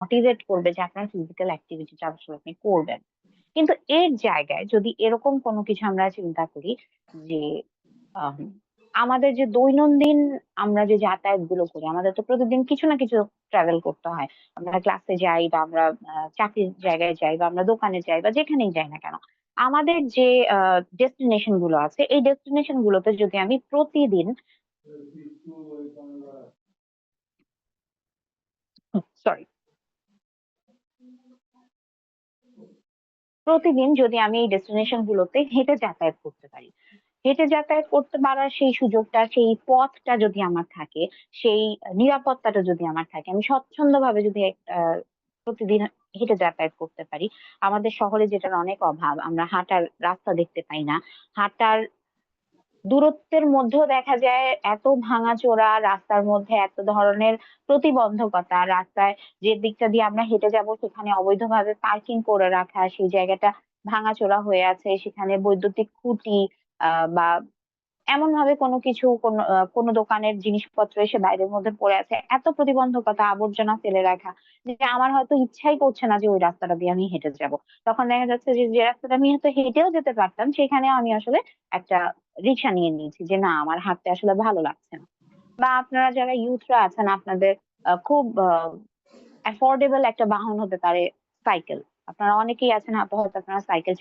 Motivate করবে যে আপনার ফিজিক্যাল অ্যাক্টিভিটিটা আসলে আপনি করবেন। কিন্তু এর জায়গায় যদি এরকম কোনো কিছু আমরা চিন্তা করি যে আম, আমাদের যে দৈনন্দিন আমরা যে যাতায়াত গুলো করি, আমাদের তো প্রতিদিন কিছু না কিছু ট্রাভেল করতে হয়। আমরা ক্লাসে যাই বা আমরা চাকরির জায়গায় যাই বা আমরা দোকানে যাই বা যেখানেই যাই না কেন, আমাদের যে ডেস্টিনেশন গুলো আছে, এই ডেস্টিনেশন গুলোতে যদি আমি প্রতিদিন, সরি, প্রতিদিন যদি আমি এই ডেস্টিনেশন গুলোতে হেঁটে যাতায়াত করতে পারি, হেঁটে যাতায়াত করতে পারার সেই সুযোগটা, সেই পথটা যদি আমার থাকে, সেই নিরাপত্তাটা যদি আমার থাকে, আমি স্বচ্ছন্দভাবে যদি প্রতিদিন হেঁটে যাতায়াত করতে পারি। আমাদের শহরে যেটার অনেক অভাব, আমরা হাঁটার রাস্তা দেখতে পাই না। হাঁটার দূরত্বের মধ্যেও দেখা যায় এত ভাঙাচোরা রাস্তার মধ্যে, এত ধরনের প্রতিবন্ধকতা রাস্তায়, যে দিকটা দিয়ে আমরা হেঁটে যাব সেখানে অবৈধভাবে পার্কিং করে রাখা, সেই জায়গাটা ভাঙাচোরা হয়ে আছে, সেখানে বৈদ্যুতিক খুঁটি বা এমন ভাবে কোনো কিছু, কোনো দোকানের জিনিসপত্র এসে বাইরের মধ্যে পড়ে আছে, এত প্রতিবন্ধকতা, আবর্জনা ফেলে রাখা, যে আমার হয়তো ইচ্ছাই করছে না যে ওই রাস্তাটা দিয়ে আমি হেঁটে যাব। তখন দেখা যাচ্ছে যে যে রাস্তাটা আমি হয়তো হেঁটেও যেতে পারতাম, সেখানে আমি আসলে একটা রিক্সা নিয়ে নিয়েছি যে না, আমার হাঁটতে আসলে ভালো লাগছে না। বা আপনারা যারা ইউথরা আছেন, আপনাদের খুব অ্যাফোর্ডেবল একটা বাহন হতে পারে সাইকেল। আপনারা অনেকেই আছেন হয়তো আপনারা সাইকেল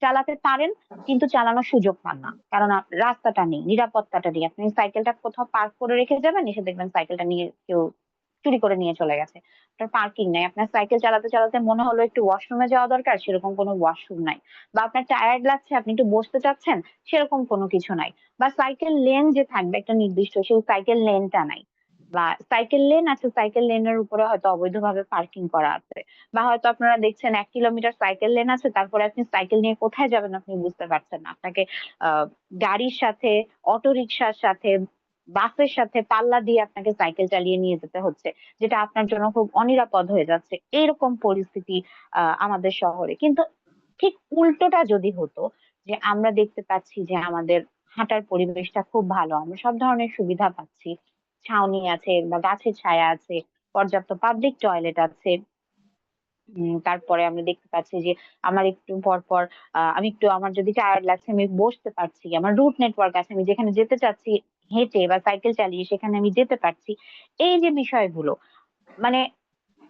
চালাতে পারেন, কিন্তু চালানোর সুযোগ পান না, কারণ রাস্তাটা নেই, নিরাপত্তাটা নেই। আপনি সাইকেলটা কোথাও পার্ক করে রেখে যাবেন, এসে দেখবেন সাইকেলটা নিয়ে কেউ চুরি করে নিয়ে চলে গেছে। আপনার পার্কিং নাই, আপনার সাইকেল চালাতে চালাতে মনে হলো একটু ওয়াশরুমে যাওয়া দরকার, সেরকম কোনো ওয়াশরুম নাই। বা আপনার টায়ার্ড লাগছে, আপনি একটু বসতে চাচ্ছেন, সেরকম কোনো কিছু নাই। বা সাইকেল লেন যে থাকবে একটা নির্দিষ্ট, সেই সাইকেল লেনটা নাই। বা সাইকেল লেন আছে, সাইকেল লেনের উপরে হয়তো অবৈধভাবে পার্কিং করা আছে। বা হয়তো আপনারা দেখছেন 1 কিলোমিটার সাইকেল লেন আছে, তারপরে আপনি সাইকেল নিয়ে কোথায় যাবেন আপনি বুঝতে পারছেন না। আপনাকে আহ গাড়ির সাথে, অটো রিকশার সাথে, বাসের সাথে পাল্লা দিয়ে আপনাকে সাইকেল চালিয়ে নিয়ে যেতে হচ্ছে, যেটা আপনার জন্য খুব অনিরাপদ হয়ে যাচ্ছে। এইরকম পরিস্থিতি আমাদের শহরে। কিন্তু ঠিক উল্টোটা যদি হতো, যে আমরা দেখতে পাচ্ছি যে আমাদের হাঁটার পরিবেশটা খুব ভালো, আমরা সব ধরনের সুবিধা পাচ্ছি, ছাউনি আছে বা গাছের ছায়া আছে, পর্যাপ্ত পাবলিক টয়লেট আছে। তারপরে আমরা দেখতে পাচ্ছি যে আমার একটু পর পর আমি একটু, আমার যদি টায়ার্ড লাগছে আমি বসতে পারছি, আমার রুট নেটওয়ার্ক আছে, আমি যেখানে যেতে চাচ্ছি হেঁটে বা সাইকেল চালিয়ে সেখানে আমি যেতে পারছি। এই যে বিষয়গুলো, মানে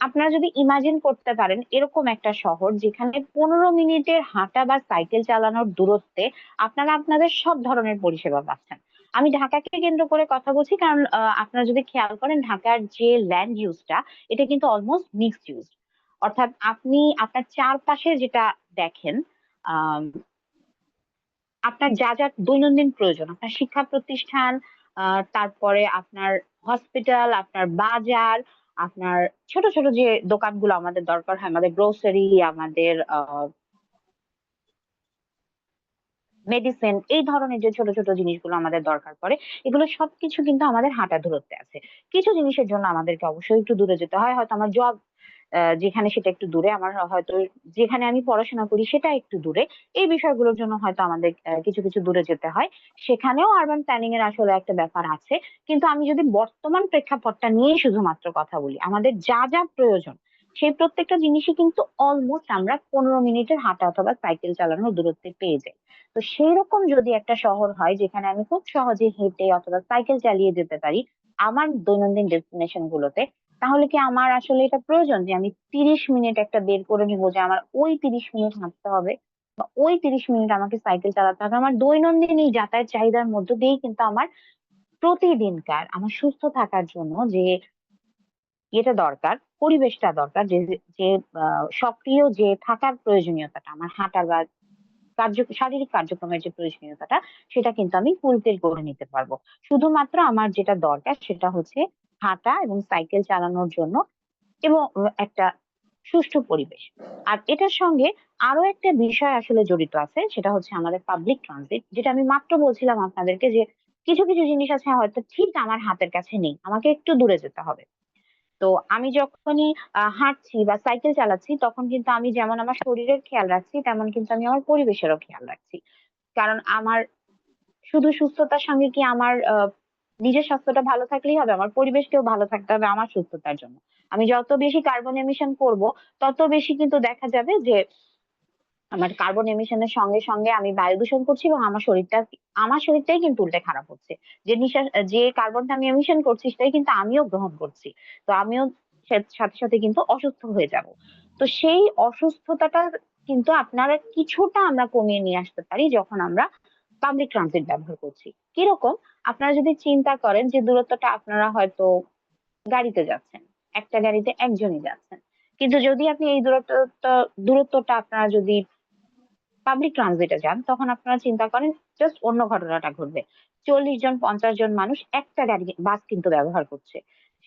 আপনারা যদি ইমাজিন করতে পারেন এরকম একটা শহর যেখানে 15 মিনিটের হাঁটা বা সাইকেল চালানোর দূরত্বে আপনারা আপনাদের সব ধরনের পরিষেবা পাচ্ছেন। আমি ঢাকাকে কেন্দ্র করে কথা বলছি, কারণ আপনারা যদি খেয়াল করেন ঢাকার যে ল্যান্ড ইউজটা, এটা কিন্তু অলমোস্ট মিক্সড ইউজ। অর্থাৎ আপনি আপনার চারপাশে যেটা দেখেন, আহ আপনার যা যা দৈনন্দিন প্রয়োজন, আপনার শিক্ষা প্রতিষ্ঠান, তারপরে আপনার হসপিটাল, আপনার বাজার, আপনার ছোট ছোট যে দোকানগুলো আমাদের দরকার হয়, আমাদের গ্রোসারি, আমাদের মেডিসিন, এই ধরনের যে ছোট ছোট জিনিসগুলো আমাদের দরকার পড়ে, এগুলো সবকিছু কিন্তু আমাদের হাঁটা দূরত্বে আছে। কিছু জিনিসের জন্য আমাদেরকে অবশ্যই একটু দূরে যেতে হয়, হয়তো আমার জব যেখানে সেটা একটু দূরে, আমার হয়তো যেখানে আমি পড়াশোনা করি সেটা একটু দূরে, এই বিষয়গুলোর জন্য হয়তো আমাদের কিছু কিছু দূরে যেতে হয়। সেখানেও আরবান প্ল্যানিং এর আসলে একটা ব্যাপার আছে। কিন্তু আমি যদি বর্তমান প্রেক্ষাপটটা নিয়ে শুধুমাত্র কথা বলি, আমাদের যা যা প্রয়োজন সেই প্রত্যেকটা জিনিসই কিন্তু অলমোস্ট আমরা 15 মিনিটের হাঁটা অথবা সাইকেল চালানোর দূরত্বে পেয়ে যাই। তো সেই রকম যদি একটা শহর হয় যেখানে আমি খুব সহজে হেঁটে অথবা সাইকেল চালিয়ে যেতে পারি আমার দৈনন্দিন ডেস্টিনেশন গুলোতে, তাহলে কি আমার আসলে এটা প্রয়োজন যে আমি 30 মিনিট একটা বের করে নিবো যে আমার ওই 30 মিনিট হাঁটতে হবে বা ওই 30 মিনিট আমাকে সাইকেল চালাতে হবে? আমার দৈনন্দিন এই যাতায়াত চাহিদার মধ্য দিয়েই কিন্তু আমার প্রতিদিনকার আমার সুস্থ থাকার জন্য যে এটা দরকার, পরিবেশটা দরকার, যে যে সক্রিয় যে থাকার প্রয়োজনীয়তাটা, আমার হাঁটার বা শারীরিক কার্যক্রমের যে প্রয়োজনীয়তাটা, সেটা কিন্তু আমি ফুলফিল করে নিতে পারবো। শুধুমাত্র আমার যেটা দরকার সেটা হচ্ছে হাঁটা এবং সাইকেল চালানোর জন্য, এবং একটা সুষ্ঠু পরিবেশ। আর এটার সঙ্গে আরো একটা বিষয় আসলে জড়িত আছে, সেটা হচ্ছে আমাদের পাবলিক ট্রানজিট, যেটা আমি মাত্র বলছিলাম আপনাদেরকে যে কিছু কিছু জিনিস আছে হয়তো ঠিক আমার হাতের কাছে নেই, আমাকে একটু দূরে যেতে হবে। তো আমি যখনই হাঁটছি বা সাইকেল চালাচ্ছি, তখন কিন্তু আমি যেমন আমার শরীরের খেয়াল রাখছি, তেমন কিন্তু আমি আমার পরিবেশেরও খেয়াল রাখছি। কারণ আমার শুধু সুস্থতার সঙ্গে কি আমার নিজের স্বাস্থ্যটা ভালো থাকলেই হবে? আমার পরিবেশকেও ভালো থাকতে হবে আমার সুস্থতার জন্য। আমি যত বেশি কার্বন এমিশন করব, তত বেশি কিন্তু দেখা যাবে যে আমার কার্বন এমিশনের সঙ্গে সঙ্গে আমি বায়ু দূষণ করছি, এবং আমার শরীরটাই কিন্তু উল্টে খারাপ হচ্ছে। যে কার্বনটা আমি এমিশন করছি সেটাই কিন্তু আমিও গ্রহণ করছি। তো আমিও সাথে সাথে কিন্তু অসুস্থ হয়ে যাব। তো সেই অসুস্থতাটা কিন্তু আপনারা কিছুটা আমরা কমিয়ে নিয়ে আসতে পারি যখন আমরা পাবলিক ট্রানজিট ব্যবহার করছি। কিরকম? আপনারা যদি চিন্তা করেন যে দূরত্বটা, আপনারা হয়তো গাড়িতে যাচ্ছেন, একটা গাড়িতে একজনই যাচ্ছেন, কিন্তু যদি আপনি এই দূরত্বটা আপনারা যদি পাবলিক ট্রানজিটে যান, তখন আপনারা চিন্তা করেন, জাস্ট অন্য ঘটনাটা ঘটবে। 40 জন 50 জন মানুষ একটা বাস কিন্তু ব্যবহার করছে।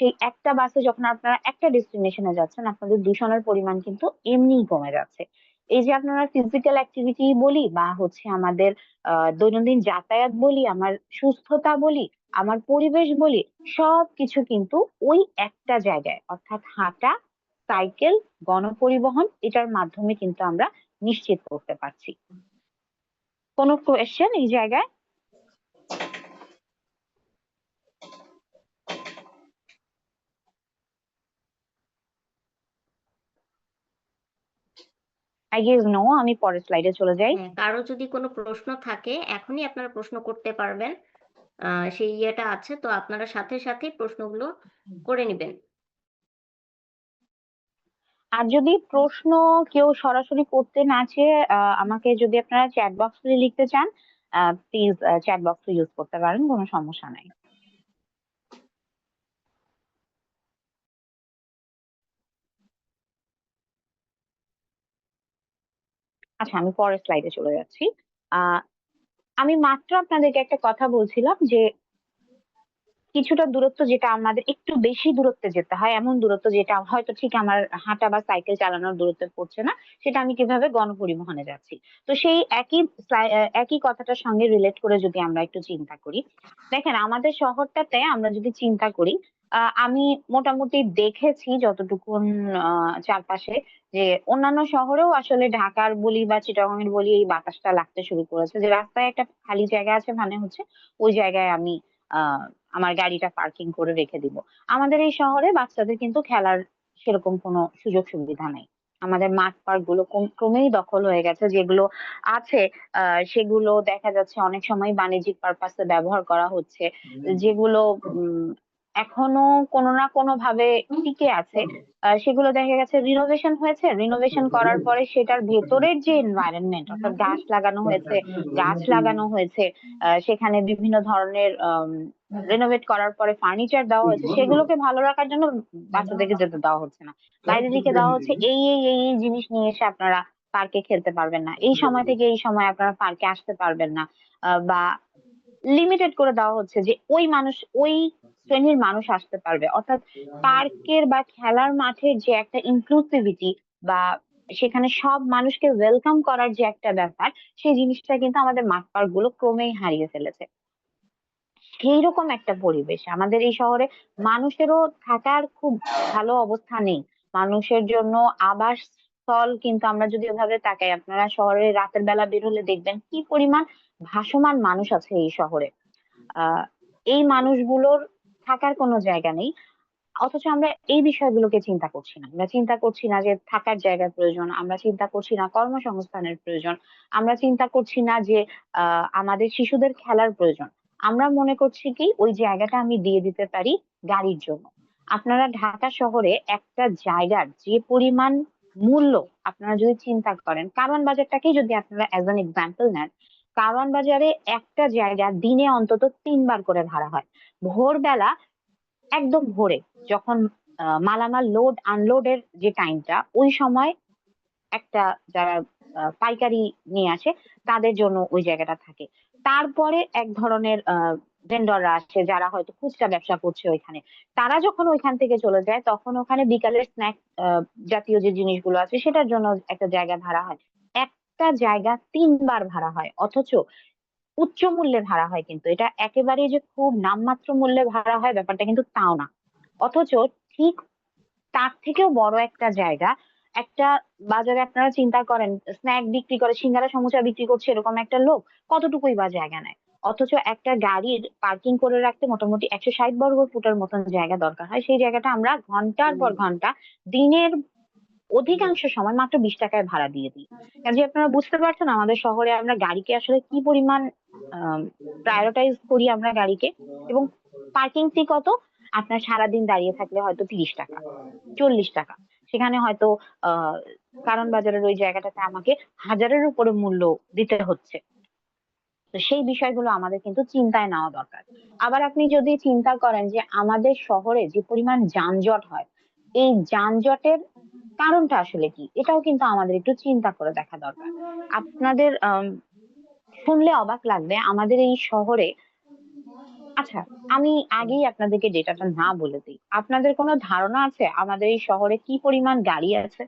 সেই একটা বাসে যখন আপনারা একটা ডেস্টিনেশনে যাচ্ছেন, আপনাদের দূষণের পরিমাণ কিন্তু এমনিই কমে যাচ্ছে। এই যে আপনারা ফিজিক্যাল অ্যাক্টিভিটি বলি, বা হচ্ছে আমাদের দৈনন্দিন যাতায়াত বলি, আমার সুস্থতা বলি, আমার পরিবেশ বলি, সবকিছু কিন্তু ওই একটা জায়গায়, অর্থাৎ হাঁটা, সাইকেল, গণপরিবহন, এটার মাধ্যমে কিন্তু আমরা নিশ্চিত করতে পারছি। কোনো কোয়েশ্চেন এই জায়গায়? I guess no. আমি পরের স্লাইডে চলে যাই। হ্যাঁ, কারো যদি কোনো প্রশ্ন থাকে এখনই আপনারা প্রশ্ন করতে পারবেন। সেই ইয়েটা আছে, তো আপনারা সাথে সাথে প্রশ্নগুলো করে নেবেন। আর যদি প্রশ্ন কেউ সরাসরি করতে না চেয়ে আমাকে যদি আপনারা চ্যাট বক্সে লিখতে চান, প্লিজ চ্যাট বক্স ইউজ করতে পারেন, কোনো সমস্যা নাই। আচ্ছা, আমি পরের স্লাইডে চলে যাচ্ছি। আহ আমি মাত্র আপনাদেরকে একটা কথা বলছিলাম যে কিছুটা দূরত্ব যেটা আমাদের একটু বেশি দূরত্বে যেতে হয়, এমন দূরত্ব যেটা হয়তো ঠিক আমার হাঁটা বা সাইকেল চালানোর দূরত্বে পড়ছে না, সেটা আমি কিভাবে গণপরিবহনে যাচ্ছি। তো সেই একই কথাটার সঙ্গে রিলেট করে যদি আমরা একটু চিন্তা করি, দেখেন আমাদের শহরটাতে আমরা যদি চিন্তা করি, আমি মোটামুটি দেখেছি যতটুকুন চারপাশে, যে অন্যান্য শহরেও আসলে ঢাকার বলি বা চিটাগাং এর বলি এই বাতাসটা লাগতে শুরু করেছে, যে রাস্তায় একটা খালি জায়গা আছে, মানে হচ্ছে ওই জায়গায় আমি আহ আমার গাড়িটা পার্কিং করে রেখে দিব। আমাদের এই শহরে বাচ্চাদের কিন্তু খেলার সেরকম কোনো সুযোগ সুবিধা নেই। আমাদের মাঠ পার্ক গুলো ক্রমেই দখল হয়ে গেছে, যেগুলো আছে সেগুলো দেখা যাচ্ছে অনেক সময় বাণিজ্যিক পারপাসে ব্যবহার করা হচ্ছে। যেগুলো উম এখনো কোনো না কোনো ভাবে টিকে আছে, সেগুলো দেখা গেছে রিনোভেশন হয়েছে, রিনোভেশন করার পরে সেটার ভেতরের যে এনভায়রনমেন্ট, অর্থাৎ গাছ লাগানো হয়েছে, সেখানে বিভিন্ন ধরনের রেনোভেট করার পরে ফার্নিচার দেওয়া হয়েছে, সেগুলোকে ভালো রাখার জন্য বাচ্চাদেরকে যেতে দেওয়া হচ্ছে না। বাইরে থেকে দেওয়া হচ্ছে এই জিনিস নিয়ে এসে আপনারা পার্কে খেলতে পারবেন না, এই সময় থেকে এই সময় আপনারা পার্কে আসতে পারবেন না, বা লিমিটেড করে দেওয়া হচ্ছে যে ওই শ্রেণীর মানুষ আসতে পারবে। অর্থাৎ পার্কের বা খেলার মাঠের যে একটা ইনক্লুসিভিটি, বা সেখানে সব মানুষকে ওয়েলকাম করার যে একটা ব্যাপার, সেই জিনিসটা কিন্তু আমাদের মাঠ পার্ক গুলো ক্রমেই হারিয়ে ফেলেছে। সেইরকম একটা পরিবেশ আমাদের এই শহরে মানুষেরও থাকার খুব ভালো অবস্থা নেই। মানুষের জন্য আবাসস্থল কিন্তু আমরা যদি ওভাবে তাকাই, আপনারা শহরে রাতের বেলা বের হলে দেখবেন কি পরিমাণ ভাসমান মানুষ আছে এই শহরে। আহ এই মানুষগুলোর থাকার কোনো জায়গা নেই, অথচ আমরা এই বিষয়গুলোকে চিন্তা করছি না। আমরা চিন্তা করছি না যে থাকার জায়গার প্রয়োজন, আমরা চিন্তা করছি না কর্মসংস্থানের প্রয়োজন, আমরা চিন্তা করছি না যে আমাদের শিশুদের খেলার প্রয়োজন। আমরা মনে করছি কি ওই জায়গাটা আমি দিয়ে দিতে পারি গাড়ির জন্য। আপনারা ঢাকা শহরে একটা জায়গার যে পরিমাণ মূল্য, আপনারা যদি চিন্তা করেন, কারওয়ান বাজারটাকেই যদি আপনারা অ্যাজ অ্যান এক্সাম্পল নেন, কারওয়ান বাজারে একটা জায়গা দিনে অন্তত 3 বার করে ভাড়া হয়। ভোরবেলা, একদম ভোরে, যখন মালামাল লোড আনলোডের যে টাইমটা, ওই সময় একটা যারা পাইকারি নিয়ে আসে, তাদের জন্য ওই জায়গাটা থাকে। তারপরে এক ধরনের ভেন্ডররা আসে যারা হয়তো খুচরা ব্যবসা করছে ওইখানে, তারা যখন ওইখান থেকে চলে যায়, তখন ওখানে বিকালের স্ন্যাক জাতীয় যে জিনিসগুলো আছে সেটার জন্য একটা জায়গা ভাড়া হয়। একটা জায়গা 3 বার ভাড়া হয়, অথচ উচ্চ মূল্যে ভাড়া হয়। কিন্তু এটা একেবারেই যে খুব নামমাত্র মূল্যে ভাড়া হয় ব্যাপারটা কিন্তু তাও না। অথচ ঠিক তার থেকেও বড় একটা জায়গা, একটা বাজারে আপনারা চিন্তা করেন, স্ন্যাক বিক্রি করে, সিঙ্গারা সমুচা বিক্রি করছে এরকম একটা লোক কতটুকুই বা জায়গা নেয়। অথচ একটা গাড়ির পার্কিং করে রাখতে মোটামুটি 160 বর্গ ফুটের মতন জায়গা দরকার হয়, সেই জায়গাটা আমরা ঘন্টার পর ঘন্টা দিনের অধিকাংশ সময় মাত্র 20 টাকায় ভাড়া দিয়ে দিই। কাজে আপনারা বুঝতে পারছেন আমাদের শহরে আমরা গাড়িকে আসলে কি পরিমাণ প্রায়োরিটাইজ করি আমরা গাড়িকে। এবং পার্কিং ফি কত? আপনার সারাদিন দাঁড়িয়ে থাকলে হয়তো 30 টাকা, 40 টাকা। সেখানে হয়তো আহ কারণ বাজারের ওই জায়গাটাতে আমাকে 1000-এর উপরে মূল্য দিতে হচ্ছে। তো সেই বিষয়গুলো আমাদের কিন্তু চিন্তায় নেওয়া দরকার। আবার আপনি যদি চিন্তা করেন যে আমাদের শহরে যে পরিমাণ যানজট হয়, এই যানজটের কারণটা আসলে কি, এটাও কিন্তু আমাদের একটু চিন্তা করে দেখা দরকার। আপনাদের শুনলে অবাক লাগবে আমাদের এই শহরে। আচ্ছা, আমি আগেই আপনাদেরকে ডেটাটা না বলে দিই, আপনাদের কোনো ধারণা আছে আমাদের এই শহরে কি পরিমাণ গাড়ি আছে?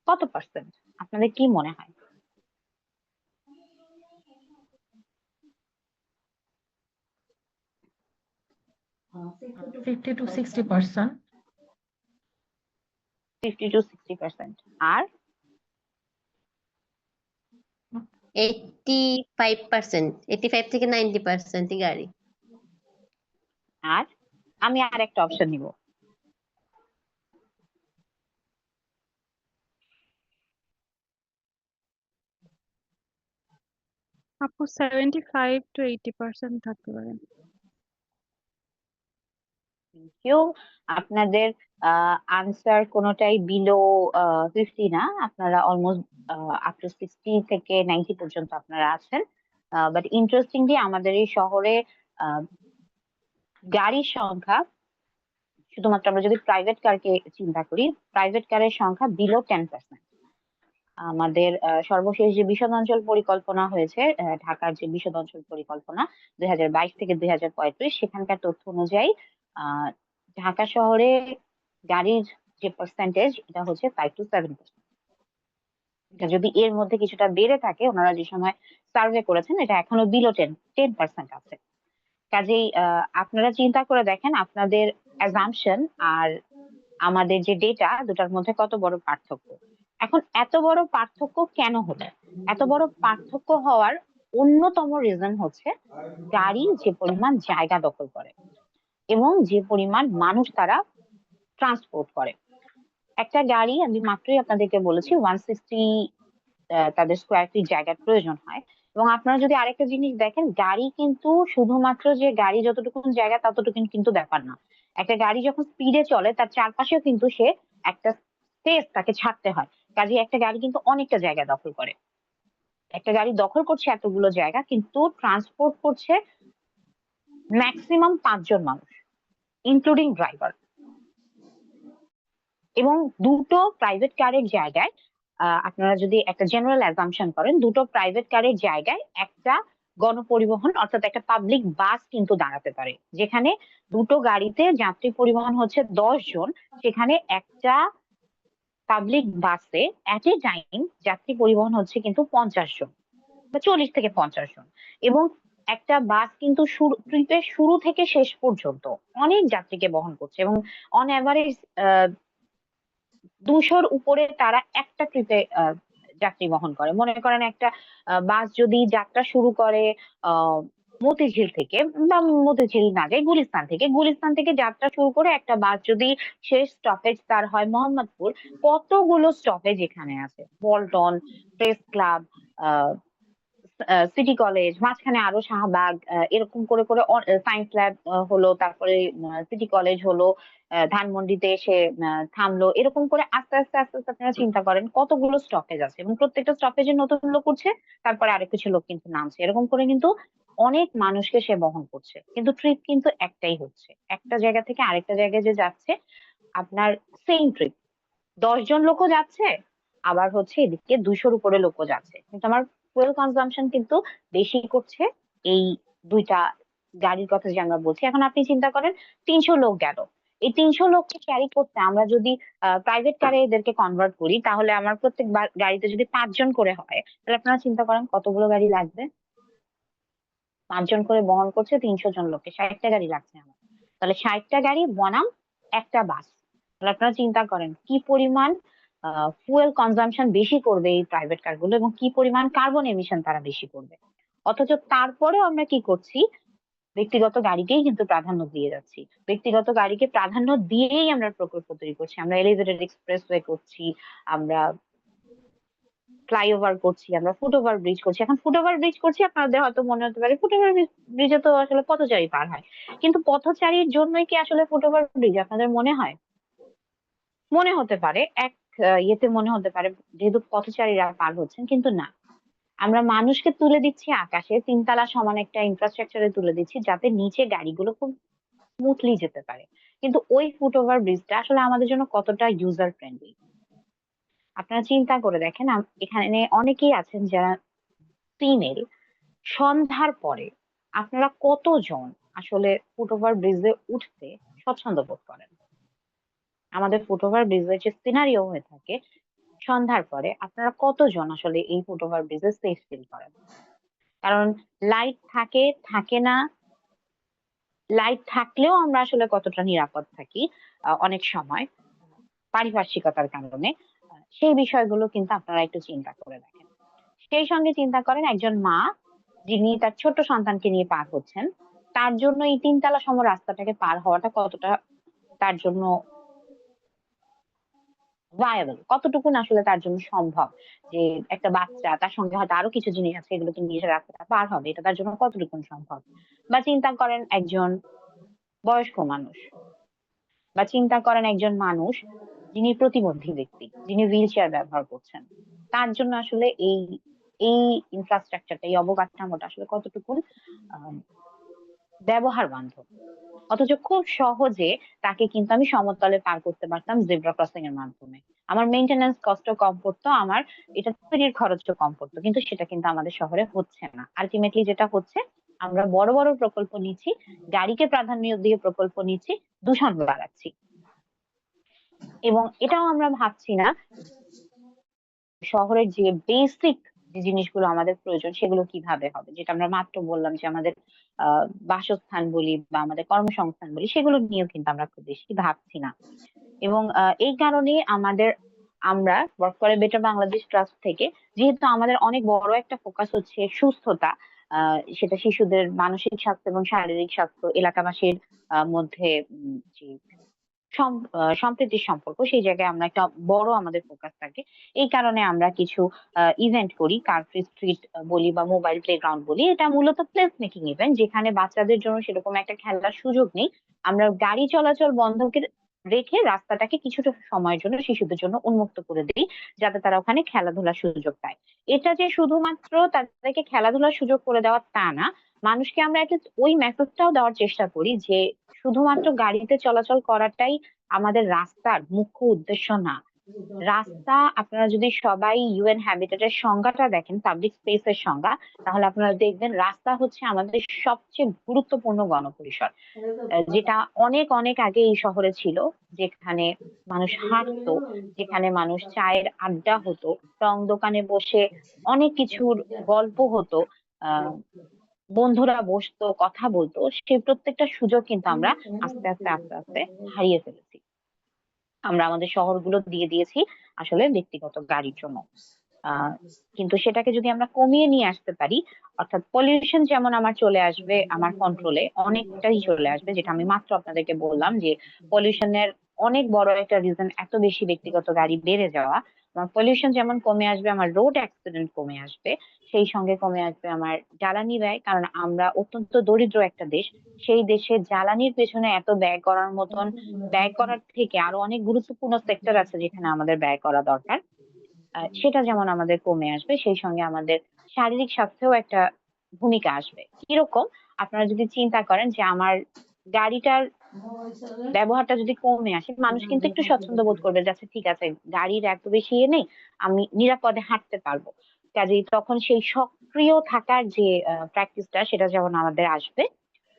কত পার্সেন্ট? আপনাদের কি মনে হয়? 50 to 60%. 50 to 60%। আর 85%, 85 থেকে 90% গাড়ি। আর আমি আর একটা অপশন নিব। আপু 75 to 80% থাকতে পারে। কেউ আপনাদের আনসার কোনোটাই বিলো 50 না, আপনারা অলমোস্ট আপ টু 60 থেকে 90 পর্যন্ত আপনারা আছেন। বাট ইন্টারেস্টিংলি আমাদের এই শহরে আহ, গাড়ির সংখ্যা, শুধুমাত্র আমরা যদি প্রাইভেট কারকে চিন্তা করি, প্রাইভেট কারের সংখ্যা বিলো 10%। আমাদের সর্বশেষ যে বিশদ অঞ্চল পরিকল্পনা হয়েছে, ঢাকার যে বিশদ অঞ্চল পরিকল্পনা 2022 থেকে 2035, সেখানকার তথ্য অনুযায়ী আহ ঢাকা শহরে গাড়ির যে পার্সেন্টেজ, এটা হচ্ছে 5 to 7%। এটা যদি এর মধ্যে কিছুটা বেড়ে থাকে, ওনারা যে সময় সার্ভে করেছেন, এটা এখনো বিলো 10% আছে। কাজেই আপনারা চিন্তা করে দেখেন আপনাদের অ্যাজাম্পশন আর আমাদের যে ডেটা, দুটার মধ্যে কত বড় পার্থক্য। এখন এত বড় পার্থক্য কেন হলো? এত বড় পার্থক্য হওয়ার অন্যতম রিজন হচ্ছে গাড়ি যে পরিমাণ জায়গা দখল করে এবং যে পরিমাণ মানুষ তারা ট্রান্সপোর্ট করে। একটা গাড়ি, আমি মাত্রই আপনাদেরকে বলেছি, 160 তাদের স্কোয়ার ফিট জায়গার প্রয়োজন হয়। এবং আপনারা যদি আরেকটা জিনিস দেখেন, গাড়ি কিন্তু শুধুমাত্র যে গাড়ি যতটুকু জায়গা ততটুকু কিন্তু ব্যাপার না। একটা গাড়ি যখন স্পিডে চলে, তার চারপাশেও কিন্তু সে একটা স্পেস তাকে ছাড়তে হয়। কাজে একটা গাড়ি কিন্তু অনেকটা জায়গা দখল করে। একটা গাড়ি দখল করছে এতগুলো জায়গা, কিন্তু ট্রান্সপোর্ট করছে ম্যাক্সিমাম 5 জন মানুষ, ইনক্লুডিং ড্রাইভার। এবং দুটো প্রাইভেট কারের জায়গায়, আপনারা যদি একটা জেনারেল অ্যাজাম্পশন করেন, দুটো প্রাইভেট কারের জায়গায় একটা গণপরিবহন অর্থাৎ একটা পাবলিক বাস কিন্তু দাঁড়াতে পারে। যেখানে দুটো গাড়িতে যাত্রী পরিবহন হচ্ছে 10 জন, সেখানে একটা পাবলিক বাসে এট এ টাইম যাত্রী পরিবহন হচ্ছে কিন্তু 50 জন বা 40 থেকে 50 জন। এবং একটা বাস কিন্তু ট্রিপের শুরু থেকে শেষ পর্যন্ত অনেক যাত্রীকে বহন করছে। এবং অন অ্যাভারেজ 200-র উপরে তারা একটা ট্রিপে যাত্রী বহন করে। মনে করেন একটা বাস যদি যাত্রা শুরু করে আহ মতিঝিল থেকে, বা মতিঝিল না যায়, গুলিস্তান থেকে যাত্রা শুরু করে একটা বাস যদি শেষ স্টপেজ তার হয় মোহাম্মদপুর, কতগুলো স্টপেজ এখানে আছে, Paltan, press club, city college, মাঝখানে আরো শাহবাগ, এরকম করে করে সায়েন্স ল্যাব হলো, তারপরে সিটি কলেজ হলো, ধানমন্ডিতে এসে থামলো, এরকম করে আস্তে আস্তে আস্তে আস্তে আপনারা চিন্তা করেন কতগুলো স্টপেজ আছে। এবং প্রত্যেকটা স্টপেজে নতুন লোক উঠছে, তারপরে আরেক কিছু লোক কিন্তু নামছে, এরকম করে কিন্তু অনেক মানুষকে সে বহন করছে। কিন্তু ট্রিপ কিন্তু একটাই হচ্ছে, একটা জায়গা থেকে আরেকটা জায়গায় যে যাচ্ছে আপনার সেম ট্রিপ, 10 জন লোকও যাচ্ছে, আবার হচ্ছে এদিকে 200-র উপরে লোকও যাচ্ছে, কিন্তু আমার ফুয়েল কনজাম্পশন কিন্তু বেশি করছে এই দুইটা গাড়ির কথা যে আমরা বলছি। এখন আপনি চিন্তা করেন 300 লোক গেল, এই 300 লোককে ক্যারি করতে আমরা যদি প্রাইভেট কারে এদেরকে কনভার্ট করি, তাহলে আমার প্রত্যেক গাড়িতে যদি 5 জন করে হয়, তাহলে আপনারা চিন্তা করেন কতগুলো গাড়ি লাগবে। 5 জন করে বহন করছে 300 জন লোককে, 60টা গাড়ি লাগছে আমার। তাহলে 60টা গাড়ি বনাম একটা বাস, তাহলে আপনারা চিন্তা করেন কি পরিমাণ ফুয়েল কনজাম্পশন বেশি করবে এই প্রাইভেট কারগুলো এবং কি পরিমাণ কার্বন এমিশন তারা বেশি করবে। অথচ তারপরেও আমরা কি করছি, ব্যক্তিগত গাড়িকেই কিন্তু প্রাধান্য দিয়ে যাচ্ছি। ব্যক্তিগত গাড়িকে প্রাধান্য দিয়েই আমরা প্রকল্প তৈরি করছি, আমরা এলিভেটেড এক্সপ্রেসওয়ে করছি, আমরা ফ্লাইওভার করছি, আমরা ফুটওভার ব্রিজ করছি। এখন ফুটওভার ব্রিজ করছি, আপনাদের হয়তো মনে হতে পারে ফুটওভার ব্রিজে তো আসলে পথচারী পার হয়, কিন্তু পথচারীর জন্যই কি আসলে ফুটওভার ব্রিজ আপনাদের মনে হয়? মনে হতে পারে এক ইয়েতে মনে হতে পারে, যেহেতু পথচারীরা পার হচ্ছেন, কিন্তু না, আমরা মানুষকে তুলে দিচ্ছি আকাশে, 3 তলা সমান একটা ইনফ্রাস্ট্রাকচারে তুলে দিচ্ছি, যাতে নিচে গাড়িগুলো খুব স্মুথলি যেতে পারে। কিন্তু ওই ফুটওভার ব্রিজটা আসলে আমাদের জন্য কতটা ইউজার ফ্রেন্ডলি আপনারা চিন্তা করে দেখেন। এখানে অনেকেই আছেন যারা ফিমেল। সন্ধ্যার পরে আপনারা কতজন আসলে ফুটওভার ব্রিজে উঠতে স্বচ্ছন্দ বোধ করেন? আমাদের ফুটওভার ব্রিজের যে সিনারিও হয়ে থাকে সন্ধ্যার পরে, আপনারা কতজন আসলে এই ফুটওভার ব্রিজে সেফ ফিল করেন? কারণ লাইট থাকে থাকে না, লাইট থাকলেও আমরা আসলে কতটা নিরাপদ থাকি অনেক সময় পারিপার্শ্বিকতার কারণে, সেই বিষয়গুলো কিন্তু আপনারা একটু চিন্তা করে দেখেন। সেই সঙ্গে চিন্তা করেন একজন মা যিনি তার ছোট্ট সন্তানকে নিয়ে পার হচ্ছেন, তার জন্য এই 3 তলা সম রাস্তাটাকে পার হওয়াটা কতটা তার জন্য ভায়াবল, কতটুকুন আসলে তার জন্য সম্ভব, যে একটা বাচ্চা তার সঙ্গে হয়তো আরো কিছু জিনিস আছে এগুলোকে নিয়ে সে রাস্তাটা পার হবে, এটা তার জন্য কতটুকুন সম্ভব। বা চিন্তা করেন একজন বয়স্ক মানুষ, বা চিন্তা করেন একজন মানুষ যিনি প্রতিবন্ধী ব্যক্তি, যিনি হুইল চেয়ার ব্যবহার করছেন, তার জন্য আসলে এই এই ইনফ্রাস্ট্রাকচারটা, এই অবকাঠামোটা আসলে কতটুকুন আহ ব্যবহার বান্ধব। অথচ খুব সহজে তাকে কিন্তু আমি সমতলে পার করতে পারতাম জেব্রা ক্রসিং এর মাধ্যমে। আমার মেইনটেনেন্স কস্টও কম পড়তো, আমার এটা তৈরির খরচও কম পড়তো, কিন্তু সেটা কিন্তু আমাদের শহরে হচ্ছে না। আলটিমেটলি যেটা হচ্ছে, আমরা বড় বড় প্রকল্প নিচ্ছি, গাড়িকে প্রাধান্য দিয়ে প্রকল্প নিচ্ছি, দূষণ বাড়াচ্ছি, এবং এটাও আমরা ভাবছি না শহরের যে বেসিক যে জিনিসগুলো আমাদের প্রয়োজন সেগুলো কিভাবে হবে। যেটা আমরা মাত্র বললাম যে আমাদের বাসস্থান বলি বা আমাদের কর্মসংস্থান বলি, সেগুলো নিয়েও কিন্তু আমরা খুব বেশি ভাবছি না। এবং এই কারণে আমরা work for a better Bangladesh trust থেকে, যেহেতু আমাদের অনেক বড় একটা ফোকাস হচ্ছে সুস্থতা, সেটা শিশুদের মানসিক স্বাস্থ্য এবং শারীরিক স্বাস্থ্য, এলাকাবাসীর মধ্যে যে সম্প্রীতির সম্পর্ক, সেই জায়গায় আমরা একটা বড় আমাদের ফোকাস থাকে। এই কারণে আমরা কিছু ইভেন্ট করি, কার ফ্রি স্ট্রিট বলি বা মোবাইল প্লেগ্রাউন্ড বলি। এটা মূলত প্লেস মেকিং ইভেন্ট, যেখানে বাচ্চাদের জন্য সেরকম একটা খেলার সুযোগ নেই। আমরা গাড়ি চলাচল বন্ধ রেখে রাস্তাটাকে কিছুটা সময়ের জন্য শিশুদের জন্য উন্মুক্ত করে দিই, যাতে তারা ওখানে খেলাধুলার সুযোগ পায়। এটা যে শুধুমাত্র তাদেরকে খেলাধুলার সুযোগ করে দেওয়া তা না, মানুষকে আমরা ওই মেসেজটাও দেওয়ার চেষ্টা করি যে শুধুমাত্র গাড়িতে চলাচল করাটাই আমাদের রাস্তার মুখ্য উদ্দেশ্য না। রাস্তা, আপনারা যদি সবাই ইউএন হ্যাবিটেটের সংজ্ঞাটা দেখেন, পাবলিক স্পেসের সংজ্ঞা, তাহলে আপনারা দেখবেন রাস্তা হচ্ছে আমাদের সবচেয়ে গুরুত্বপূর্ণ গণপরিসর। যেটা অনেক অনেক আগে এই শহরে ছিল, যেখানে মানুষ হাঁটতো, যেখানে মানুষ চায়ের আড্ডা হতো, টং দোকানে বসে অনেক কিছুর গল্প হতো, আহ বন্ধুরা বসতো, কথা বলতো, সেই প্রত্যেকটা সুযোগ কিন্তু আমরা আস্তে আস্তে আস্তে আস্তে হারিয়ে ফেলেছি। আমরা আমাদের শহরগুলো দিয়ে দিয়েছি আসলে ব্যক্তিগত গাড়ির জন্য। আহ কিন্তু সেটাকে যদি আমরা কমিয়ে নিয়ে আসতে পারি, অর্থাৎ পলিউশন যেমন আমার চলে আসবে, আমার কন্ট্রোলে অনেকটাই চলে আসবে, যেটা আমি মাত্র আপনাদেরকে বললাম যে পলিউশনের অনেক বড় একটা রিজন এত বেশি ব্যক্তিগত গাড়ি বেড়ে যাওয়া। আমার পলিউশন যেমন কমে আসবে, আমার রোড অ্যাক্সিডেন্ট কমে আসবে, সেই সঙ্গে কমে আসবে আমার জ্বালানি ব্যয়, কারণ আমরা অত্যন্ত দরিদ্র একটা দেশ। সেই দেশে জ্বালানির পেছনে এত ব্যয় করার মতন, ব্যয় করার থেকে আরো অনেক গুরুত্বপূর্ণ সেক্টর আছে যেখানে আমাদের ব্যয় করা দরকার। সেটা যেমন আমাদের কমে আসবে, সেই সঙ্গে আমাদের শারীরিক স্বাস্থ্যেও একটা ভূমিকা আসবে। কিরকম? আপনারা যদি চিন্তা করেন যে আমার গাড়িটার ব্যবহারটা যদি কমে আসে, মানুষ কিন্তু একটু স্বচ্ছন্দ বোধ করবে, যে আচ্ছা ঠিক আছে, গাড়ির এত বেশি ইয়ে নেই, আমি নিরাপদে হাঁটতে পারবো। কাজেই তখন সেই সক্রিয় থাকার যে প্র্যাকটিসটা, সেটা যেমন আমাদের আসবে।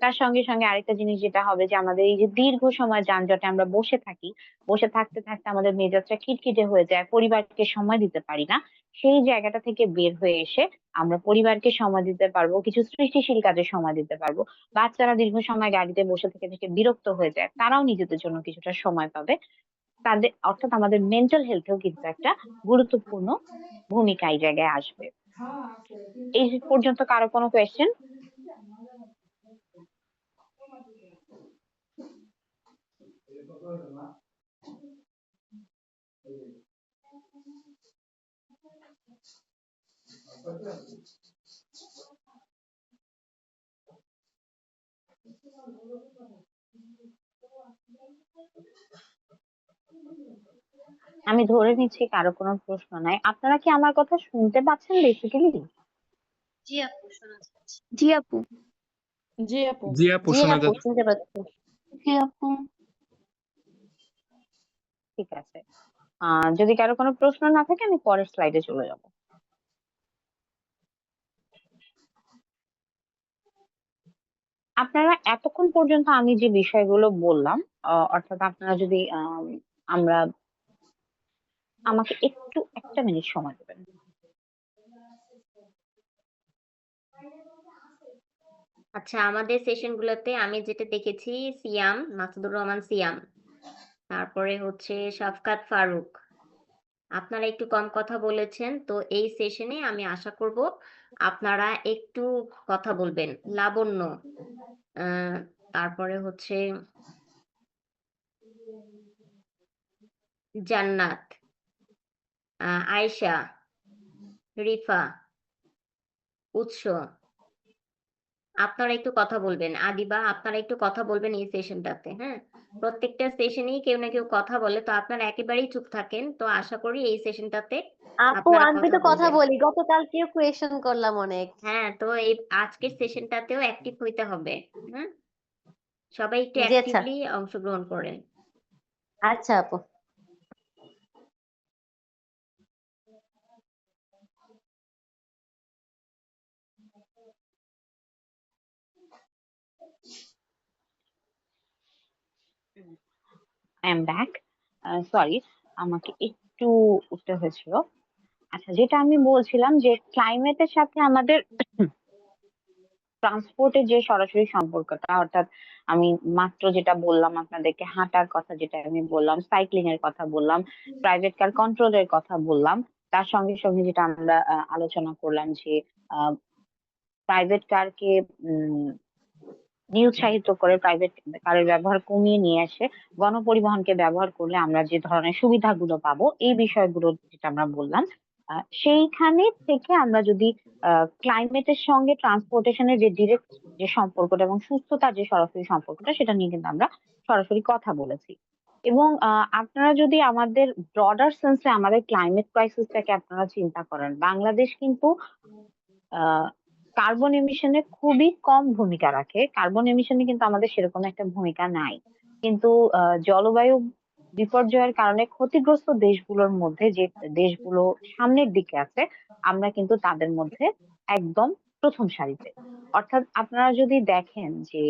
তার সঙ্গে সঙ্গে আরেকটা জিনিস যেটা হবে, যে আমাদের এই যে দীর্ঘ সময় যানজটে আমরা বসে থাকি, বসে থাকতে থাকতে আমাদের মেজাজটা খিটখিটে হয়ে যায়, পরিবারকে সময় দিতে পারি না। সেই জায়গাটা থেকে বের হয়ে এসে আমরা পরিবারকে সময় দিতে পারবো, কিছু সৃষ্টিশীল কাজে সময় দিতে পারবো। বাচ্চারা দীর্ঘ সময় গাড়িতে বসে থেকে থেকে বিরক্ত হয়ে যায়, তারাও নিজেদের জন্য কিছুটা সময় পাবে। তাদের, অর্থাৎ আমাদের মেন্টাল হেলথেও কিন্তু একটা গুরুত্বপূর্ণ ভূমিকা এই জায়গায় আসবে। এই পর্যন্ত কারো কোনো কোয়েশ্চেন? আমি ধরে নিচ্ছি কারো কোনো প্রশ্ন নাই। আপনারা কি আমার কথা শুনতে পাচ্ছেন বেসিক্যালি? জি আপু, শোনা যাচ্ছে। জি আপু। জি আপু। জি আপু, জি শোনা আপু, যাচ্ছে। শুনতে পাচ্ছি। জি আপু। ঠিক আছে। যদি কারো কোনো প্রশ্ন না থাকে আমি পরের স্লাইডে চলে যাব। আপনারা এতক্ষণ পর্যন্ত আমি যে বিষয়গুলো বললাম, অর্থাৎ আপনারা যদি আমরা আমাকে একটু একটা মিনিট সময় দেবেন। আচ্ছা, আমাদের সেশনগুলোতে আমি যেটা দেখেছি, সিয়াম, মাসুদুর রহমান সিয়াম, তারপরে হচ্ছে শাফকাত ফারুক, আপনারা একটু কম কথা বলেছেন। তো এই সেশনে আমি আশা করব আপনারা একটু কথা বলবেন। লাবণ্য, আহ, তারপরে হচ্ছে জান্নাত, আয়েশা, রিফা, উৎস, আপনারা একটু কথা বলবেন। আদিবা, আপনারা একটু কথা বলবেন এই সেশনটাতে। হ্যাঁ, প্রত্যেকটা সেশনেই কেউ না কেউ কথা বলে, তো আপনারা একেবারেই চুপ থাকেন। তো আশা করি এই সেশনটাতে আপু আপনারা আমি কথা তো কথা বলবেন। বলি, গতকালকেও কোয়েশন করলাম অনেক। হ্যাঁ, তো এই আজকের সেশনটাতেও অ্যাক্টিভ হইতে হবে। হ্যাঁ, সবাই একটু জি আচ্ছা। অ্যাক্টিভলি অংশগ্রহণ করেন। আচ্ছা আপু। I am back. সরি, আমাকে একটু উঠতে হয়েছিল। আচ্ছা, যেটা আমি বলছিলাম যে ক্লাইমেটের সাথে আমাদের ট্রান্সপোর্টের যে সরাসরি সম্পর্কটা, অর্থাৎ আমি মাত্র যেটা বললাম আপনাদেরকে, হাঁটার কথা যেটা আমি বললাম, সাইক্লিং এর কথা বললাম, প্রাইভেট কার কন্ট্রোলের কথা বললাম, তার সঙ্গে সঙ্গে যেটা আমরা আলোচনা করলাম যে প্রাইভেট কারকে নিরুৎসাহিত করে প্রাইভেট কারের ব্যবহার কমিয়ে নিয়ে আসে গণপরিবহনকে ব্যবহার করলে আমরা যে ধরনের সুবিধাগুলো পাবো, এই বিষয়গুলো যেটা আমরা বললাম, সেইখানে থেকে আমরা যদি ক্লাইমেটের সঙ্গে ট্রান্সপোর্টেশনের যে ডিরেক্ট যে সম্পর্কটা এবং সুস্থতার যে সরাসরি সম্পর্কটা, সেটা নিয়ে কিন্তু আমরা সরাসরি কথা বলেছি। এবং আপনারা যদি আমাদের ব্রডার সেন্সে আমাদের ক্লাইমেট ক্রাইসিসটাকে আপনারা চিন্তা করেন, বাংলাদেশ কিন্তু কার্বন এমিশনে খুবই কম ভূমিকা রাখে। কার্বন এমিশনে কিন্তু আমাদের সেরকম একটা ভূমিকা নাই, কিন্তু জলবায়ু বিপর্যয়ের কারণে ক্ষতিগ্রস্ত দেশগুলোর মধ্যে যে দেশগুলো সামনের দিকে আছে, আমরা কিন্তু তাদের মধ্যে একদম প্রথম সারিতে। অর্থাৎ আপনারা যদি দেখেন যে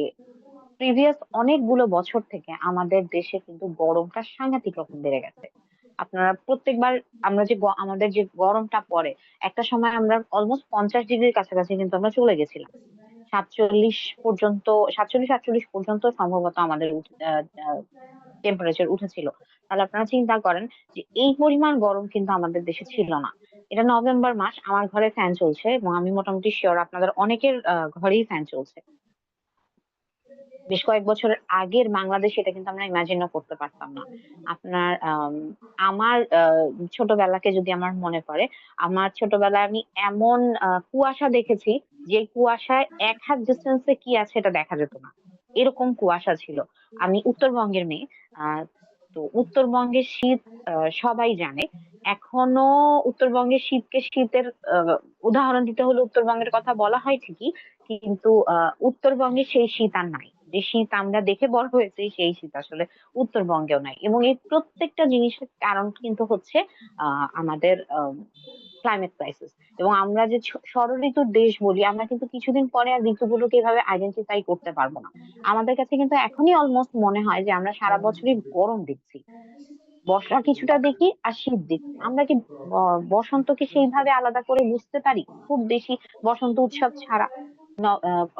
প্রিভিয়াস অনেকগুলো বছর থেকে আমাদের দেশে কিন্তু গরমটা সাংঘাতিক রকম বেড়ে গেছে। আপনারা প্রত্যেকবার আমরা যে আমাদের যে গরমটা পড়ে, একটা সময় আমরা অলমোস্ট 50 ডিগ্রির কাছাকাছি কিন্তু আমরা চলে গেছিলাম। 47 পর্যন্ত, 47-48 পর্যন্ত সম্ভবত আমাদের টেম্পারেচার উঠেছিল। তাহলে আপনারা চিন্তা করেন যে এই পরিমাণ গরম কিন্তু আমাদের দেশে ছিল না। এটা নভেম্বর মাস, আমার ঘরে ফ্যান চলছে এবং আমি মোটামুটি শিওর আপনাদের অনেকের ঘরেই ফ্যান চলছে। বেশ কয়েক বছরের আগের বাংলাদেশ এটা কিন্তু আমরা ইমাজিনও করতে পারতাম না। আপনার আমার ছোটবেলাকে যদি আমার মনে পড়ে, আমার ছোটবেলায় আমি এমন কুয়াশা দেখেছি যে কুয়াশায় 1 হাত ডিস্টেন্সে কি আছে এটা দেখা যেত না, এরকম কুয়াশা ছিল। আমি উত্তরবঙ্গের মেয়ে। তো উত্তরবঙ্গের শীত সবাই জানে। এখনো উত্তরবঙ্গের শীতকে শীতের উদাহরণ দিতে হলে উত্তরবঙ্গের কথা বলা হয় ঠিকই, কিন্তু উত্তরবঙ্গে সেই শীত আর নাই। যে শীত আমরা দেখে বড় হয়েছি সেই শীত আসলে উত্তরবঙ্গেও নাই। এবং এই প্রত্যেকটা জিনিসের কারণ কিন্তু হচ্ছে আমাদের ক্লাইমেট ক্রাইসিস। এবং আমরা যে ষড়ঋতুর দেশ বলি, আমরা কিন্তু কিছুদিন পরে আর ঋতুগুলোকে এভাবে আইডেন্টিফাই করতে পারবো না। আমাদের কাছে কিন্তু এখনই অলমোস্ট মনে হয় যে আমরা সারা বছরই গরম দেখছি, বর্ষা কিছুটা দেখি আর শীত দেখি। আমরা কি বসন্তকে সেইভাবে আলাদা করে বুঝতে পারি? খুব বেশি বসন্ত উৎসব ছাড়া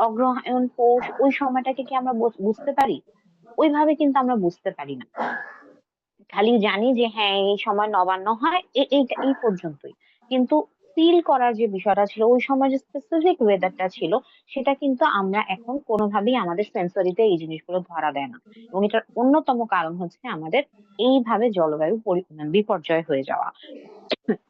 অগ্রহায়ণ পৌষ ওই সময়টাকে কি আমরা বুঝতে পারি? ওইভাবে কিন্তু আমরা বুঝতে পারি না। খালি জানি যে হ্যাঁ এই সময় নবান্ন হয়, এইটা এই পর্যন্তই। কিন্তু ফিল করার যে বিষয়টা ছিল, ওই সময় যে স্পেসিফিক ওয়েদারটা ছিল, সেটা কিন্তু আমরা এখন কোনোভাবেই আমাদের সেন্সরিতে এই জিনিসগুলো ধরা দেয় না। এবং এটার অন্যতম কারণ হচ্ছে আমাদের এইভাবে জলবায়ু বিপর্যয় হয়ে যাওয়া।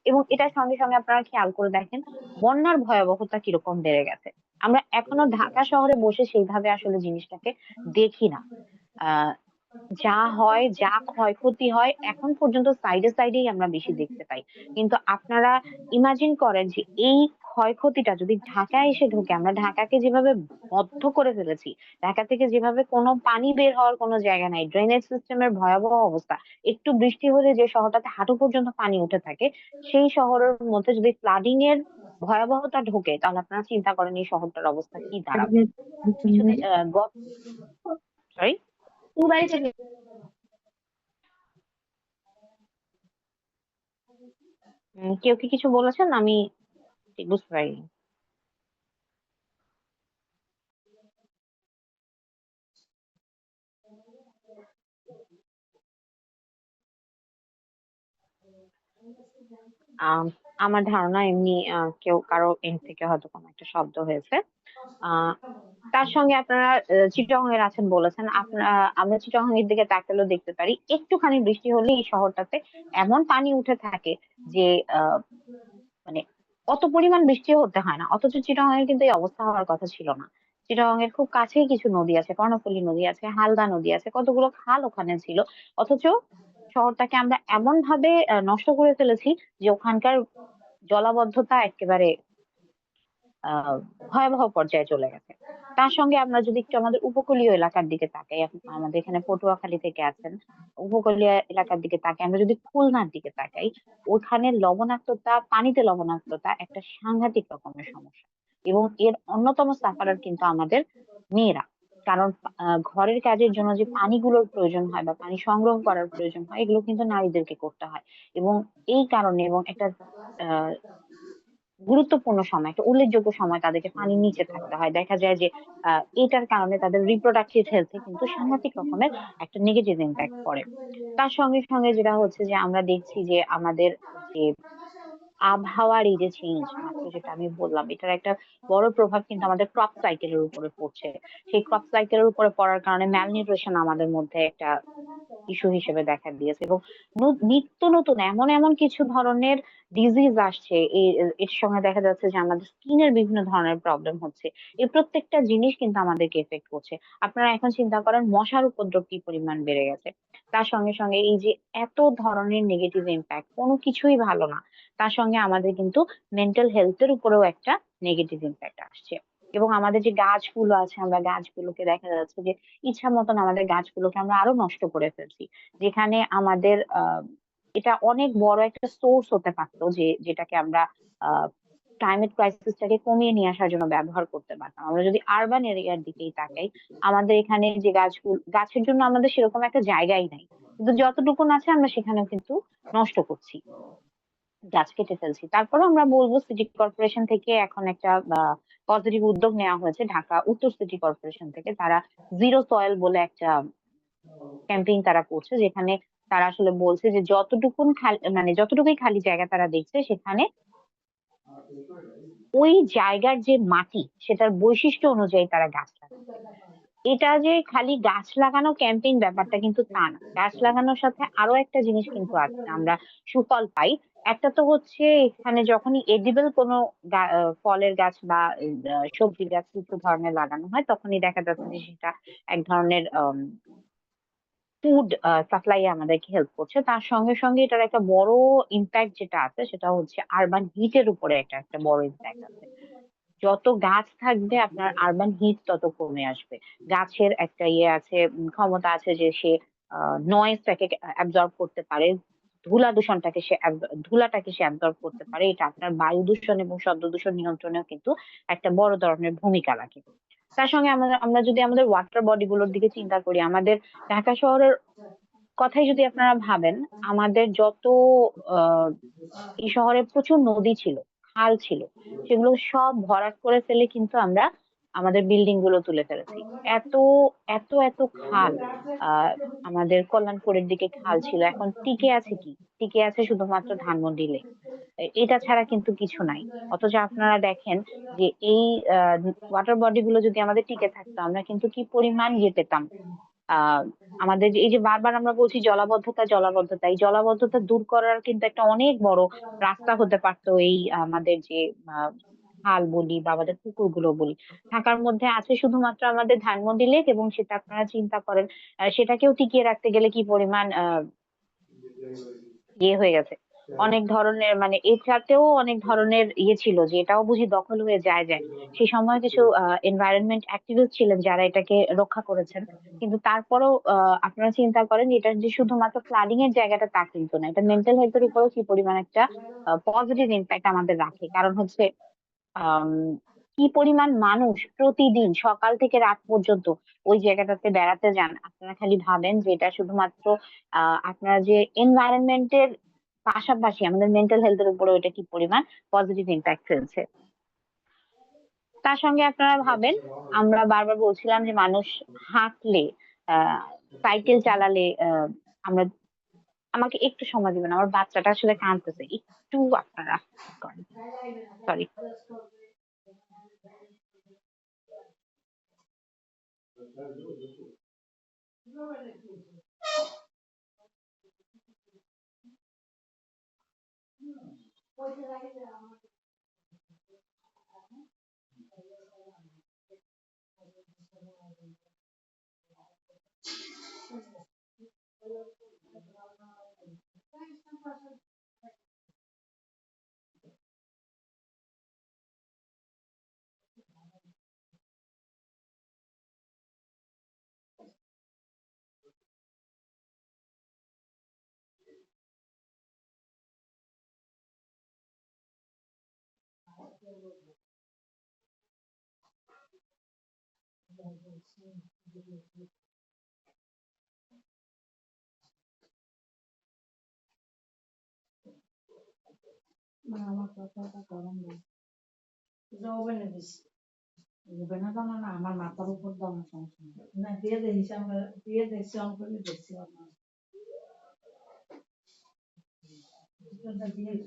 এবং এটার সঙ্গে সঙ্গে আপনারা খেয়াল করে দেখেন বন্যার ভয়াবহতা কিরকম বেড়ে গেছে। আমরা এখনো ঢাকা শহরে বসে সেইভাবে আসলে জিনিসটাকে দেখি না। আহ যা হয়, যা ক্ষয়ক্ষতি হয় এখন পর্যন্ত সাইডে সাইডেই আমরা বেশি দেখতে পাই। কিন্তু আপনারা ইমাজিন করেন যে এই ক্ষয়ক্ষতিটা যদি ঢাকায় এসে ঢোকে, আমরা ঢাকাকে যেভাবে বদ্ধ করে ফেলেছি, ঢাকা থেকে যেভাবে কোনো পানি বের হওয়ার কোনো জায়গা নাই, ড্রেনেজ সিস্টেমের ভয়াবহ অবস্থা, একটু বৃষ্টি হলে যে শহরটাতে হাঁটু পর্যন্ত পানি উঠে থাকে, সেই শহরের মধ্যে যদি ফ্লাডিং এর ভয়াবহতা ঢোকে, তাহলে আপনারা চিন্তা করেন এই শহরটার অবস্থা কি দাঁড়াবে। কিছুদিন সরি, কেউ কি কিছু বলেছেন? আমি ঠিক বুঝতে পারিনি। আম, আমার ধারণা এমনি কেউ কারো এন্ড থেকে হয়তো কোনো একটা শব্দ হয়েছে। আহ তার সঙ্গে আপনারা চিটগাং এর আছেন বলেছেন, আপনারা আমরা চিটগাং এর দিকে তাকালেও দেখতে পারি একটুখানি বৃষ্টি হলে এই শহরটাতে এমন পানি উঠে থাকে যে মানে অত পরিমাণ বৃষ্টিও হতে হয় না, অথচ চিটগাং এর কিন্তু এই অবস্থা হওয়ার কথা ছিল না। চিটগাং এর খুব কাছেই কিছু নদী আছে, কর্ণফুলী নদী আছে, হালদা নদী আছে, কতগুলো খাল ওখানে ছিল। অথচ শহরটাকে আমরা এমন ভাবে নষ্ট করে ফেলেছি যে ওখানকার জলাবদ্ধতা একেবারে আহ ভয়াবহ পর্যায়ে চলে গেছে। তার সঙ্গে আমরা যদি একটু আমাদের উপকূলীয় এলাকার দিকে তাকাই, আমাদের এখানে পটুয়াখালী থেকে আছেন, উপকূলীয় এলাকার দিকে তাকাই, আমরা যদি খুলনার দিকে তাকাই, ওখানে লবণাক্ততা, পানিতে লবণাক্ততা একটা সাংঘাতিক রকমের সমস্যা। এবং এর অন্যতম সাফারার কিন্তু আমাদের মেয়েরা। কারণ ঘরের কাজের জন্য যে পানিগুলোর প্রয়োজন হয় বা পানি সংগ্রহ করার প্রয়োজন হয়, এগুলো কিন্তু নারীদেরকে করতে হয়। এবং এই কারণে এবং একটা আহ গুরুত্বপূর্ণ সময়, একটা উল্লেখযোগ্য সময় তাদেরকে পানির নিচে থাকতে হয়। দেখা যায় যে এটার কারণে তাদের রিপ্রোডাক্টিভ হেলথে কিন্তু সাংঘাতিক রকমের একটা নেগেটিভ ইম্প্যাক্ট পড়ে। তার সঙ্গে সঙ্গে যেটা হচ্ছে যে আমরা দেখছি যে আমাদের যে আবহাওয়ার এই যে চেঞ্জ, মাত্র যেটা আমি বললাম, এটার একটা বড় প্রভাব কিন্তু আমাদের ক্রপ সাইকেলের উপরে পড়ছে। সেই ক্রপ সাইকেলের উপরে পড়ার কারণে ম্যালনিউট্রিশন আমাদের মধ্যে একটা ইস্যু হিসেবে দেখা দিয়েছে। এবং নিত্য নতুন এমন এমন কিছু ধরনের ডিজিজ আসছে, এর সঙ্গে দেখা যাচ্ছে যে আমাদের স্কিনের বিভিন্ন ধরনের প্রবলেম হচ্ছে। এই প্রত্যেকটা জিনিস কিন্তু আমাদেরকে এফেক্ট করছে। আপনারা এখন চিন্তা করেন মশার উপদ্রব কি পরিমাণ বেড়ে গেছে। তার সঙ্গে সঙ্গে এই যে এত ধরনের নেগেটিভ ইম্প্যাক্ট, কোনো কিছুই ভালো না। তার সঙ্গে আমাদের কিন্তু মেন্টাল হেলথের উপরেও একটা নেগেটিভ ইম্প্যাক্ট আসছে। এবং আমাদের যে গাছগুলো আছে, আমরা গাছগুলোকে দেখা যাচ্ছে যে ইচ্ছা মতন আমাদের গাছগুলোকে আমরা আরো নষ্ট করে ফেলছি। যেখানে আমাদের এটা অনেক বড় একটা সোর্স হতে পারতো, যেটাকে আমরা ক্লাইমেট ক্রাইসিসটাকে কমিয়ে নিয়ে আসার জন্য ব্যবহার করতে পারতাম। আমরা যদি আরবান এরিয়ার দিকেই তাকাই, আমাদের এখানে যে গাছগুলো, গাছের জন্য আমাদের সেরকম একটা জায়গাই নাই, কিন্তু যতটুকু আছে আমরা সেখানেও কিন্তু নষ্ট করছি, গাছ কেটে ফেলছি। তারপরে আমরা বলবো সিটি কর্পোরেশন থেকে এখন একটা পজিটিভ উদ্যোগ নেওয়া হয়েছে, ঢাকা উত্তর সিটি কর্পোরেশন থেকে। তারা জিরো সয়েল বলে একটা ক্যাম্পেইন তারা করছে, যেখানে তারা আসলে বলছে যে যতটুকুন খালি, মানে যতটুকুই খালি জায়গা তারা দেখছে, সেখানে ওই জায়গার যে মাটি, সেটার বৈশিষ্ট্য অনুযায়ী তারা গাছ লাগাবে। এটা যে খালি গাছ লাগানো ক্যাম্পেইন, ব্যাপারটা কিন্তু তা না। গাছ লাগানোর সাথে আরো একটা জিনিস কিন্তু আছে, আমরা সুফল পাই। একটা তো হচ্ছে এখানে যখনই এডিবল কোনো ফলের গাছ বা সবজি গাছ কিছু ধরনের লাগানো হয়, তখনই দেখা যাচ্ছে যে সেটা এক ধরনের ফুড সাপ্লাই আমাদেরকে হেল্প করছে। তার সঙ্গে সঙ্গে এটার একটা বড় ইম্প্যাক্ট যেটা আছে, সেটা হচ্ছে আরবান হিটের উপরে একটা একটা বড় ইম্প্যাক্ট আছে। যত গাছ থাকবে আপনার আরবান হিট তত কমে আসবে। গাছের একটা ইয়ে আছে, ক্ষমতা আছে যে সে নয়েজটাকে অ্যাবজর্ব করতে পারে, ধুলাটাকে সে অ্যাবজর্ব করতে পারে। এটা আপনার বায়ু দূষণ এবং শব্দ দূষণ নিয়ন্ত্রণেও কিন্তু একটা বড় ধরনের ভূমিকা রাখে। তার সঙ্গে আমরা আমরা যদি আমাদের ওয়াটার বডি গুলোর দিকে চিন্তা করি, আমাদের ঢাকা শহরের কথাই যদি আপনারা ভাবেন, আমাদের যত আহ এই শহরে প্রচুর নদী ছিল, খাল ছিল, সেগুলো সব ভরাট করে ফেলে কিন্তু আমরা আমাদের বিল্ডিং গুলো তুলে ফেলেছি। এত এত খাল, আহ আমাদের কল্যাণপুরের দিকে খাল ছিল, এখন টিকে আছে কি? টিকে আছে শুধুমাত্র ধানমন্ডি লেক। এটা ছাড়া কিন্তু কিছু নাই। অথচ আপনারা দেখেন যে এই ওয়াটার বডি গুলো যদি আমাদের টিকে থাকতো আমরা কিন্তু কি পরিমাণ ইয়ে পেতাম। আহ আমাদের এই যে বারবার আমরা বলছি জলাবদ্ধতা জলাবদ্ধতা, এই জলাবদ্ধতা দূর করার কিন্তু একটা অনেক বড় রাস্তা হতে পারতো এই আমাদের যে খাল বলি বা আমাদের পুকুরগুলো বলি। ঢাকার মধ্যে আছে শুধুমাত্র আমাদের ধানমন্ডি লেক, এবং সেটা আপনারা চিন্তা করেন সেটাকেও টিকিয়ে রাখতে গেলে কি পরিমাণ ইয়ে হয়ে গেছে। অনেক ধরনের মানে এটাতেও অনেক ধরনের ইয়ে ছিল যে এটাও বুঝি দখল হয়ে যায়। সেই সময় কিছু এনভায়রনমেন্ট অ্যাক্টিভিস্ট ছিলেন যারা এটাকে রক্ষা করেছেন। কিন্তু তারপরেও আপনারা চিন্তা করেন এটা যে শুধুমাত্র ফ্লাডিং এর জায়গাটা তা কিন্তু না, এটা মেন্টাল হেলথের উপরেও কি পরিমাণ একটা পজিটিভ ইম্প্যাক্ট আমাদের রাখে। কারণ হচ্ছে আম, কি পরিমাণ মানুষ প্রতিদিন সকাল থেকে রাত পর্যন্ত ওই জায়গাটাতে বেড়াতে যান। আপনারা খালি ভাবেন যে এটা শুধুমাত্র আপনারা যে এনভায়রনমেন্টের পাশাপাশি আমাদের মেন্টাল হেলথের উপরে ওটা কি পরিমাণ পজিটিভ ইম্প্যাক্ট ফেলছে। তার সঙ্গে আপনারা ভাবেন আমরা বারবার বলছিলাম যে মানুষ হাঁটলে সাইকেল চালালে আমরা, আমাকে একটু সময় দিবেন, আমার বাচ্চাটা আসলে কাঁদতেছে, একটু আপনারা করেন, সরি। আমার কথাটা গরম না ওভেনে দিছি, ওভেনে দাও না, আমার মাথার উপর দাও না, সমস্যা নেই। না দিয়ে দিয়েছি, আমরা দিয়ে দিয়েছি, অন করে দিচ্ছি আপনার দিয়ে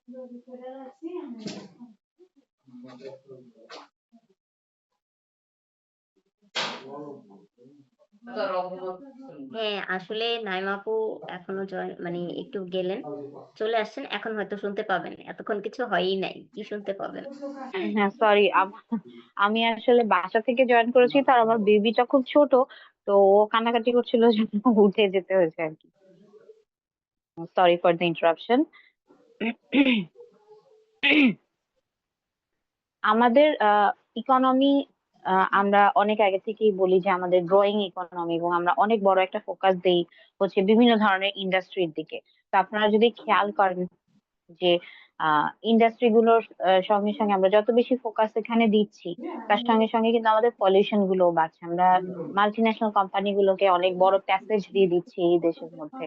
শুরু করে রাখছি আমি। হ্যাঁ, আসলে নাইম আপু এখনো মানে একটু গেলেন, চলে আসছেন, এখন হয়তো শুনতে পাবেন। এতক্ষণ কিছু হয়ই নাই, কি শুনতে পাবেন? হ্যাঁ সরি, আমি আসলে বাসা থেকে জয়েন করেছি, তার আমার বেবিটা খুব ছোট, তো ও কান্নাকাটি করছিল জন্য উঠে যেতে হয়েছে আর কি। Sorry for the interruption. আমাদের ইকোনমি, আমরা অনেক আগে থেকেই বলি যে আমাদের গ্রোয়িং ইকোনমি, এবং আমরা অনেক বড় একটা ফোকাস দেই হচ্ছে বিভিন্ন ধরনের ইন্ডাস্ট্রির দিকে। তো আপনারা যদি খেয়াল করেন যে ইন্ডাস্ট্রি গুলোর সঙ্গে সঙ্গে আমরা যত বেশি ফোকাস এখানে দিচ্ছি, তার সঙ্গে সঙ্গে কিন্তু আমাদের পলিউশন গুলো বাড়ছে। আমরা মাল্টি ন্যাশনাল কোম্পানি গুলোকে অনেক বড় প্যাসেজ দিয়ে দিচ্ছি এই দেশের মধ্যে,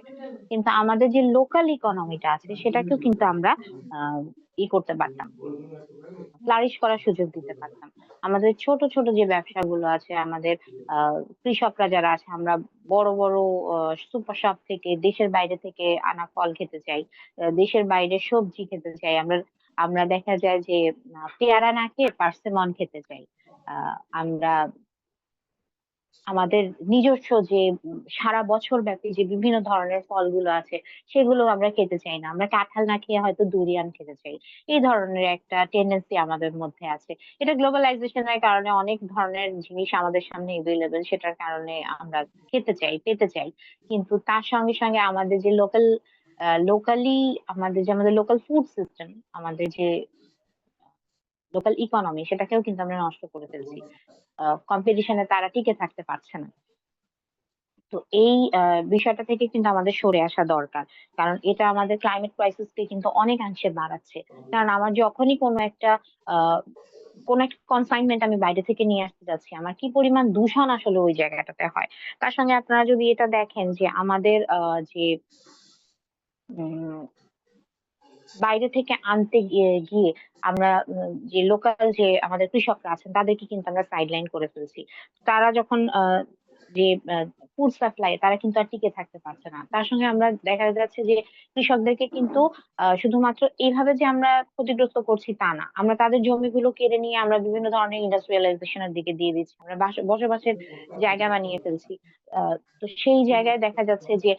কিন্তু আমাদের যে লোকাল ইকোনমিটা আছে সেটাকেও কিন্তু আমরা আহ করতে পারতাম, ফ্লারিশ করার সুযোগ দিতে পারতাম। আমাদের ছোট ছোট যে ব্যবসাগুলো আছে, আমাদের কৃষকরা যারা আছে, আমরা বড় বড় সুপার শপ থেকে দেশের বাইরে থেকে আনা ফল খেতে চাই, দেশের বাইরে সবজি খেতে চাই আমরা। আমরা দেখা যায় যে পেয়ারা না খেয়ে পার্সিমন খেতে চাই। আমরা আমাদের নিজস্ব যে সারা বছর ব্যাপী যে বিভিন্ন ধরনের ফলগুলো আছে সেগুলো আমরা খেতে চাই না, আমরা কাঁঠাল না খেয়ে হয়তো ডুরিয়ান খেতে চাই। এই ধরনের একটা টেন্ডেন্সি আমাদের মধ্যে আছে। এটা গ্লোবালাইজেশনের কারণে অনেক ধরনের জিনিস আমাদের সামনে এভেলেবেল, সেটার কারণে আমরা খেতে চাই পেতে চাই। কিন্তু তার সঙ্গে সঙ্গে আমাদের যে লোকালি আমাদের লোকাল ফুড সিস্টেম, আমাদের যে লোকাল ইকোনমি, সেটাকেও কিন্তু আমরা নষ্ট করে ফেলছি। কম্পিটিশনে তারা টিকে থাকতে পারছে না। তো এই বিষয়টা থেকে কিন্তু আমাদের সরে আসা দরকার, কারণ এটা আমাদের ক্লাইমেট ক্রাইসিসকে কিন্তু অনেকাংশে বাড়াচ্ছে। কারণ আমার যখনই আহ কোনো একটা কনসাইনমেন্ট আমি বাইরে থেকে নিয়ে আসতে যাচ্ছি, আমার কি পরিমাণ দূষণ আসলে ওই জায়গাটাতে হয়। তার সঙ্গে আপনারা যদি এটা দেখেন যে আমাদের যে উম, বাইরে থেকে আনতে গিয়ে আমরা যে লোকাল যে আমাদের কৃষকরা আছেন তাদেরকে কিন্তু আমরা সাইডলাইন করে ফেলছি। তারা যখন যে ফুড সাপ্লাই তারা কিন্তু আর টিকে থাকতে পারছে না। তার সঙ্গে আমরা দেখা যাচ্ছে যে কৃষকদেরকে কিন্তু শুধুমাত্র এইভাবে যে আমরা ক্ষতিগ্রস্ত করছি তা না, আমরা তাদের জমিগুলো কেড়ে নিয়ে আমরা বিভিন্ন ধরনের ইন্ডাস্ট্রিয়ালাইজেশনের দিকে দিয়ে দিচ্ছি, আমরা বসবাসের জায়গা বানিয়ে ফেলছি। তো সেই জায়গায় দেখা যাচ্ছে যে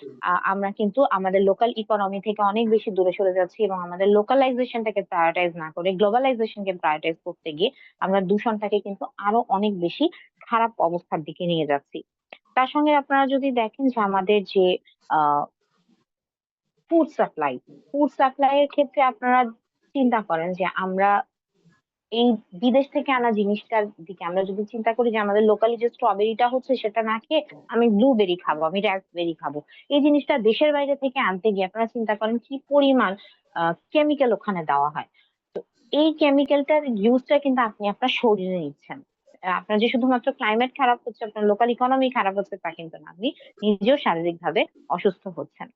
আমরা কিন্তু আমাদের লোকাল ইকোনমি থেকে অনেক বেশি দূরে সরে যাচ্ছি এবং আমাদের লোকালাইজেশনটাকে প্রায়োরিটাইজ না করে গ্লোবালাইজেশনকে প্রায়োরিটাইজ করতে গিয়ে আমরা দূষণটাকে কিন্তু আরো অনেক বেশি খারাপ অবস্থার দিকে নিয়ে যাচ্ছি। তার সঙ্গে আপনারা যদি দেখেন যে আমাদের যে আহ ফুড সাপ্লাই এর ক্ষেত্রে আপনারা চিন্তা করেন যে আমরা এই বিদেশ থেকে আনা জিনিসটার দিকে আমরা যদি চিন্তা করি যে আমাদের লোকালি যে স্ট্রবেরিটা হচ্ছে সেটা না খেয়ে আমি ব্লুবেরি খাবো, আমি রাস্পবেরি খাবো, এই জিনিসটা দেশের বাইরে থেকে আনতে গিয়ে আপনারা চিন্তা করেন কি পরিমাণ কেমিক্যাল ওখানে দেওয়া হয়। তো এই কেমিক্যালটার ইউজটা কিন্তু আপনি আপনার শরীরে নিচ্ছেন। আপনার যে শুধুমাত্র ক্লাইমেট খারাপ হচ্ছে, আপনার লোকাল ইকোনমি খারাপ হচ্ছে তা কিন্তু না, আপনি নিজেও শারীরিক ভাবে অসুস্থ হচ্ছেন।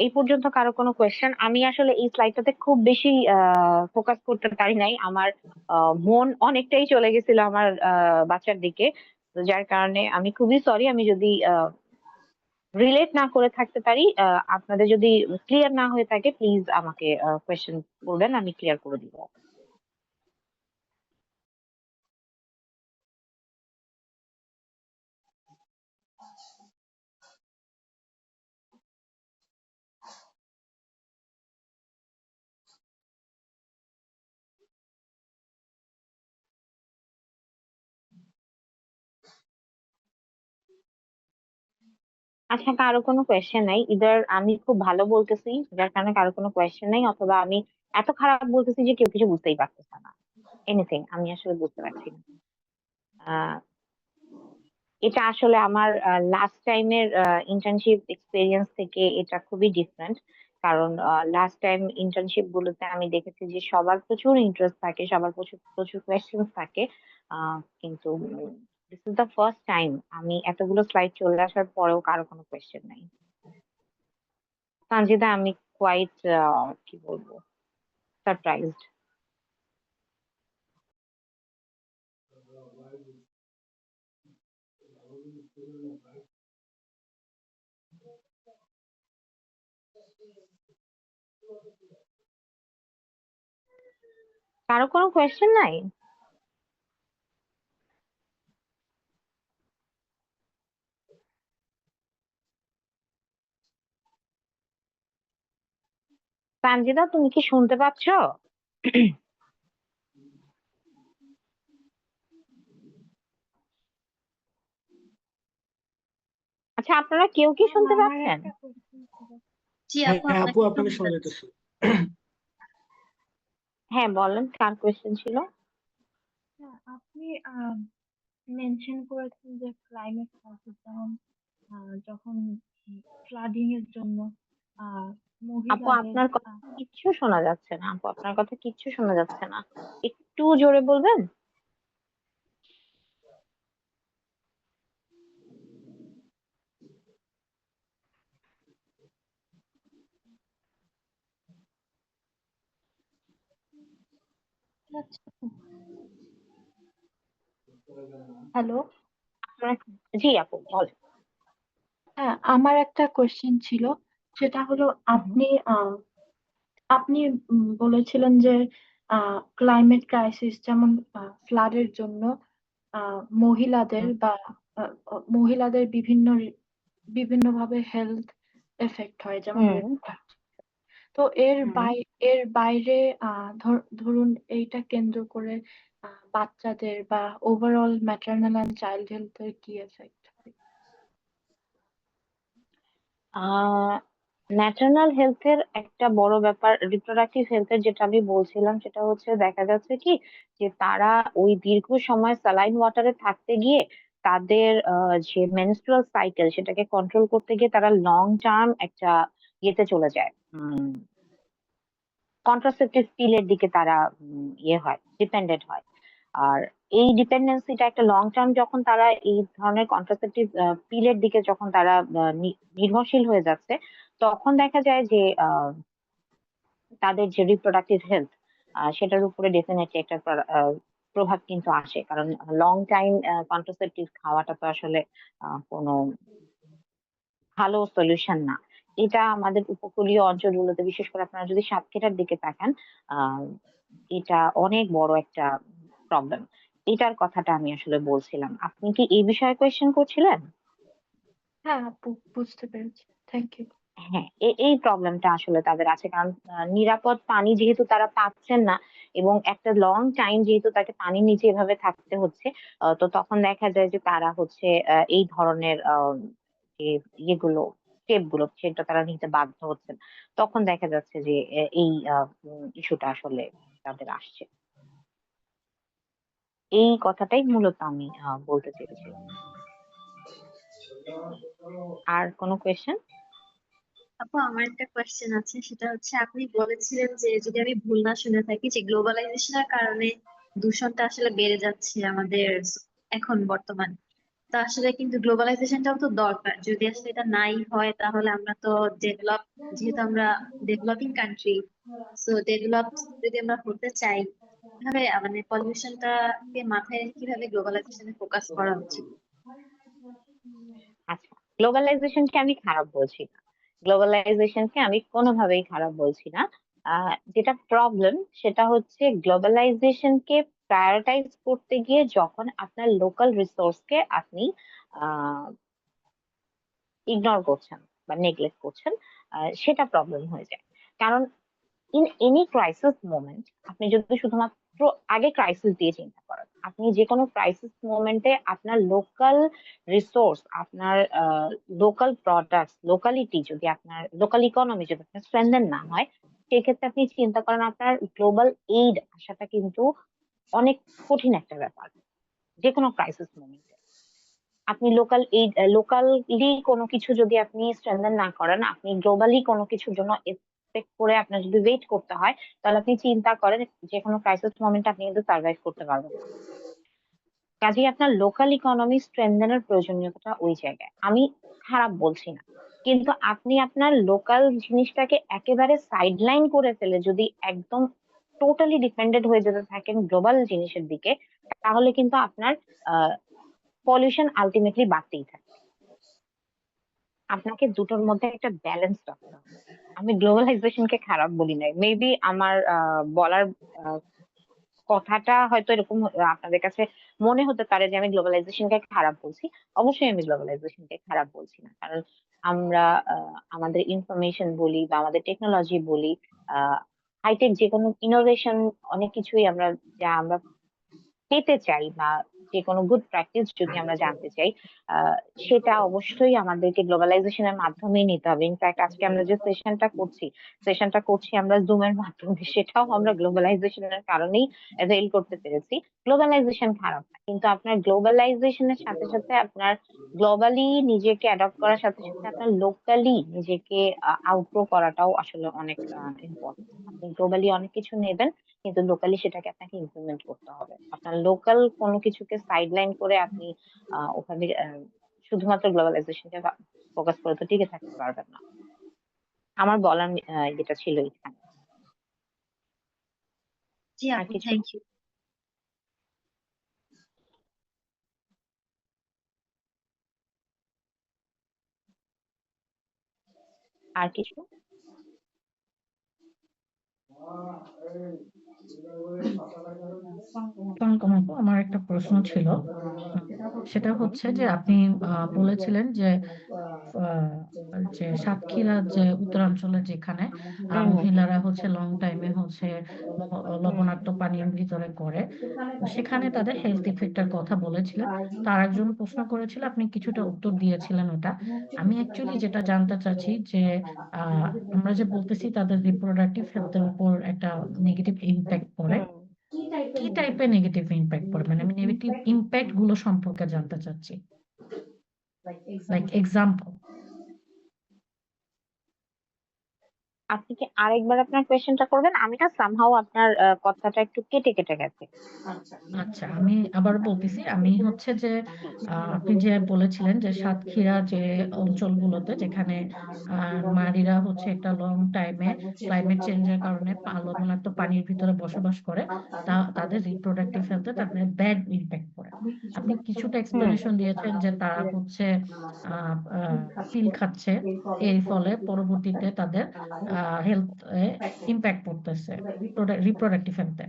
এই পর্যন্ত কারো কোনো কোয়েশ্চেন? আমি আসলে এই স্লাইডটাতে খুব বেশি ফোকাস করতে পারি নাই, আমার মন অনেকটাই চলে গেছিল আমার বাচ্চার দিকে। তো যার কারণে আমি খুবই সরি, আমি যদি রিলেট না করে থাকতে পারি, আপনাদের যদি ক্লিয়ার না হয়ে থাকে প্লিজ আমাকে কোয়েশ্চেন করবেন, আমি ক্লিয়ার করে দিব। আচ্ছা, কারো কোনো কোয়েশ্চেন নাই? ইদার আমি খুব ভালো বলতেছি যার কারণে কারো কোনো কোয়েশ্চেন নাই, অথবা আমি এত খারাপ বলতেছি যে কেউ কিছু বুঝতেই পারতেছে না। এনিথিং, আমি আসলে বুঝতে পারছি না। আহ এটা আসলে আমার লাস্ট টাইমের ইন্টার্নশিপ এক্সপিরিয়েন্স থেকে এটা খুবই ডিফারেন্ট। কারণ লাস্ট টাইম ইন্টার্নশিপ গুলোতে আমি দেখেছি যে সবার প্রচুর ইন্টারেস্ট থাকে, সবার প্রচুর প্রচুর কোয়েশ্চেন থাকে, কিন্তু this is the first time আমি এতগুলো স্লাইড চলে আসার পরেও কারো কোনো কোয়েশ্চেন নাই। সানজিদা, আমি কোয়াইট কি বলবো, সারপ্রাইজড। কারো কোনো কোয়েশ্চেন নাই? সানজিদা, তুমি কি শুনতে পাচ্ছ? আচ্ছা, আপনারা কেউ কি ম্যাম, শুনতে আমার পাচ্ছেন? একটা কোয়েশ্চেন ছিল। জি হ্যাঁ আপু হ্যাঁ, আপু আপনাকে আপনাকে শোনা শোনা যাচ্ছে। যাইতেছে। হ্যাঁ বলেন, কার কোয়েশ্চেন ছিল? হ্যাঁ, আপনি মেনশন করেছেন যে ক্লাইমেট ক্রাইসিস, যেমন যখন ফ্লাডিং এর জন্য আহ আপু, মহিলাদের আপনার কথা কিচ্ছু শোনা যাচ্ছে না। আপু, আপনার কথা কিচ্ছু শোনা যাচ্ছে না, একটু জোরে বলবেন? হ্যালো। আপনার- জি আপু বলেন। হ্যাঁ, আমার একটা কোয়েশ্চেন ছিল, সেটা হলো হুম, আপনি আপনি বলেছিলেন যে ক্লাইমেট ক্রাইসিস যেমন ফ্লাডের জন্য মহিলাদের হুম, বা মহিলাদের বিভিন্নভাবে হেলথ এফেক্ট হয়, যেমন হুম, তো হুম। এর বাইরে ধরুন এইটা কেন্দ্র করে বাচ্চাদের বা ওভারঅল ম্যাটারনাল অ্যান্ড চাইল্ড হেলথের কি এফেক্ট হয়? ন্যাচারাল হেলথের একটা বড় ব্যাপার রিপ্রোডাক্টিভ হেলথের, যেটা আমি বলছিলাম সেটা হচ্ছে দেখা যাচ্ছে কি যে তারা ওই দীর্ঘ সময় স্যালাইন ওয়াটারে থাকতে গিয়ে তাদের যে মেনস্ট্রুয়াল সাইকেল সেটাকে কন্ট্রোল করতে গিয়ে তারা লং টার্ম একটা ইয়েতে চলে যায়, কন্ট্রাসেপটিভ পিলের দিকে তারা ইয়ে হয়, ডিপেন্ডেন্ট হয়। আর এই ডিপেন্ডেন্সিটা একটা লং টার্ম, যখন তারা এই ধরনের কন্ট্রাসেপটিভ পিলের দিকে যখন তারা নির্ভরশীল হয়ে যাচ্ছে, তখন দেখা যায় যে তাদের যে রিপ্রোডাক্টিভ হেলথ সেটার উপরে ডেফিনেটলি একটা প্রভাব কিন্তু আসে, কারণ লং টাইম কন্ট্রাসেপটিভ খাওয়াটা তো আসলে কোনো ভালো সলিউশন না। এটা আমাদের উপকূলীয় অঞ্চলগুলোতে, বিশেষ করে আপনারা যদি সাতক্ষীরার দিকে তাকান, আহ এটা অনেক বড় একটা প্রবলেম। এটার কথাটা আমি আসলে বলছিলাম। আপনি কি এই বিষয়ে কোয়েশ্চেন করছিলেন? হ্যাঁ আপু, বুঝতে পেরেছি। Thank you. হ্যাঁ, এই প্রবলেমটা আসলে তাদের আছে, কারণ নিরাপদ পানি যেহেতু তারা পাচ্ছেন না, এবং একটা লং টাইম যেহেতু তাকে পানির নিচে এভাবে থাকতে হচ্ছে, তো তখন দেখা যায় যে তারা হচ্ছে এই ধরনের যে ইয়েগুলো, স্টেপ গুলো সেটা তারা নিতে বাধ্য হচ্ছেন। তখন দেখা যাচ্ছে যে এই ইস্যুটা আসলে তাদের আসছে। এই কথাটাই মূলত আমি বলতে চেয়েছিলাম। আর কোনো কোয়েশ্চেন? আপু আমার একটা কোয়েশ্চেন আছে, সেটা হচ্ছে আপনি বলেছিলেন যে যদি আমি ভুল না শুনে থাকি যে গ্লোবালাইজেশনের কারণে দূষণটা আসলে বেড়ে যাচ্ছে আমাদের এখন বর্তমানে। তো আসলে কিন্তু গ্লোবালাইজেশনটাও তো দরকার, যদি আসলে এটা নাই হয় তাহলে আমরা তো ডেভেলপ, যেহেতু আমরা ডেভেলপিং কান্ট্রি, সো ডেভেলপ যদি আমরা হতে চাই, কিভাবে মানে পলিউশনটাকে মাথায় রেখে কিভাবে গ্লোবালাইজেশনে ফোকাস করা উচিত? আচ্ছা, গ্লোবালাইজেশনকে আমি খারাপ বলছি না। গ্লোবালাইজেশনকে আমি কোনোভাবেই খারাপ বলছি না। যেটা প্রবলেম সেটা হচ্ছে গ্লোবালাইজেশনকে প্রায়োরিটাইজ করতে গিয়ে যখন আপনার লোকাল রিসোর্সকে আপনি ইগনোর করছেন বা নেগলেক্ট করছেন, সেটা প্রবলেম হয়ে যায়। কারণ ইন এনি ক্রাইসিস মোমেন্ট, আপনি যদি শুধুমাত্র আগে ক্রাইসিস দিয়ে চিন্তা করেন, আপনি যে কোনো ক্রাইসিস মোমেন্টে আপনার লোকাল রিসোর্স, আপনার লোকাল প্রোডাক্টস, লোকালিটি যদি আপনার লোকাল ইকোনমি যদি আপনার স্ট্রেনথেন না হয়, সেক্ষেত্রে আপনি চিন্তা করেন আপনার গ্লোবাল এইড আসাটা কিন্তু অনেক কঠিন একটা ব্যাপার যে কোনো ক্রাইসিস মোমেন্টে। আপনি লোকাল এইড, লোকালি কোনো কিছু যদি আপনি স্ট্রেনথেন না করেন, আপনি গ্লোবালি কোনো কিছুর জন্য এক্সপেক্ট করে আপনার যদি ওয়েট করতে হয়, তাহলে আপনি চিন্তা করেন যে কোনো ক্রাইসিস মোমেন্টে আপনি কিন্তু সার্ভাইভ করতে পারবেন না। কাজেই আপনার লোকাল ইকোনমি স্ট্রেনথেনের প্রয়োজনীয়তা ওই জায়গায়। আমি খারাপ বলছি না, কিন্তু আপনি আপনার লোকাল জিনিসটাকে একেবারে সাইডলাইন করে ফেলে যদি একদম টোটালি ডিপেন্ডেন্ট হয়ে যেতে থাকেন গ্লোবাল জিনিসের দিকে, তাহলে কিন্তু আপনার পলিউশন আলটিমেটলি বাড়তেই থাকবে। আপনাকে দুটোর মধ্যে একটা ব্যালেন্স রাখতে হবে। আমি গ্লোবালাইজেশনকে খারাপ বলি নাই, মেবি আমার বলার আহ, কথাটা হয়তো এরকম আপনাদের কাছে মনে হতে পারে যে আমি গ্লোবালাইজেশনকে খারাপ বলছি। অবশ্যই আমি গ্লোবালাইজেশনকে খারাপ বলছি না, কারণ আমরা আমাদের ইনফরমেশন বলি বা আমাদের টেকনোলজি বলি, হাইটেক যে কোনো ইনোভেশন, অনেক কিছুই আমরা, যা আমরা পেতে চাই বা যে কোনো গুড প্র্যাকটিস যদি আমরা জানতে চাই, আহ, সেটা অবশ্যই আমাদেরকে গ্লোবালাইজেশনের মাধ্যমেই নিতে হবে। ইনফ্যাক্ট আজকে আমরা যে সেশনটা করছি আমরা জুমের মাধ্যমে, সেটাও আমরা গ্লোবালাইজেশনের কারণেই অ্যাভেইল করতে পেরেছি। গ্লোবালাইজেশন খারাপ না, কিন্তু আপনার গ্লোবালাইজেশনের সাথে সাথে আপনার গ্লোবালি নিজেকে অ্যাডপ্ট করার সাথে সাথে আপনার লোকালি নিজেকে আউটগ্রো করাটাও আসলে অনেক ইম্পর্টেন্ট। আপনি গ্লোবালি অনেক কিছু নেবেন, কিন্তু লোকালি সেটাকে আপনাকে ইমপ্লিমেন্ট করতে হবে। আপনার লোকাল কোনো কিছুকে সাইডলাইন করে আপনি ওখানে শুধুমাত্র গ্লোবালাইজেশনকে ফোকাস করে তো টিকে থাকতে পারবেন না। আমার বলার এটা ছিল এখানে। জি আর আপু, কিছু? Thank you. আর কিছু? আসসালামু আপু, আমার একটা প্রশ্ন ছিল। সেটা হচ্ছে যে আপনি বলেছিলেন যে আহ, যে সাতক্ষীরা যে উত্তরাঞ্চলে যেখানে হুম হুম মহিলারা হচ্ছে লং টাইমে হচ্ছে হুম লবণাক্ত পানির ভিতরে করে, তো সেখানে তাদের হেলথ ইফেক্টের কথা বলেছিলেন। তার একজন প্রশ্ন করেছিল, আপনি কিছুটা উত্তর দিয়েছিলেন ওটা। আমি অ্যাকচুয়ালি যেটা জানতে চাচ্ছি যে আহ আমরা যে বলতেছি তাদের রিপ্রোডাক্টিভ হেলথের উপর একটা নেগেটিভ ইম্প্যাক্ট পড়ে, হুম। কি টাইপের নেগেটিভ ইম্প্যাক্ট পড়ে, মানে আমি নেগেটিভ ইম্প্যাক্ট গুলো সম্পর্কে জানতে চাচ্ছি, লাইক এক্সাম্পল। আপনি কি আরেকবার আপনার কোয়েশ্চেনটা করবেন? আমি না সামহাউ আপনার কথাটা একটু কেটে কেটে গেছে। আচ্ছা, আমি আবার বলতেছি, আমি হচ্ছে যে আপনি যে বলেছিলেন যে সাতক্ষীরা যে অঞ্চলগুলোতে যেখানে মারিরা হচ্ছে একটা লং টাইমে ক্লাইমেট চেঞ্জের কারণে লবণাক্ত পানির ভিতরে বসবাস করে, তাদের রিপ্রোডাক্টিভ হেলথে তাদের ব্যাড ইম্প্যাক্ট পড়ে। আপনি কিছুটা হুম এক্সপ্লেনেশন দিয়েছেন যে তারা হচ্ছে পিল খাচ্ছে, এর ফলে পরবর্তীতে তাদের হেলথ ইম্প্যাক্ট পড়তেছে, রিপ্রোডাক্টিভ হেলথে।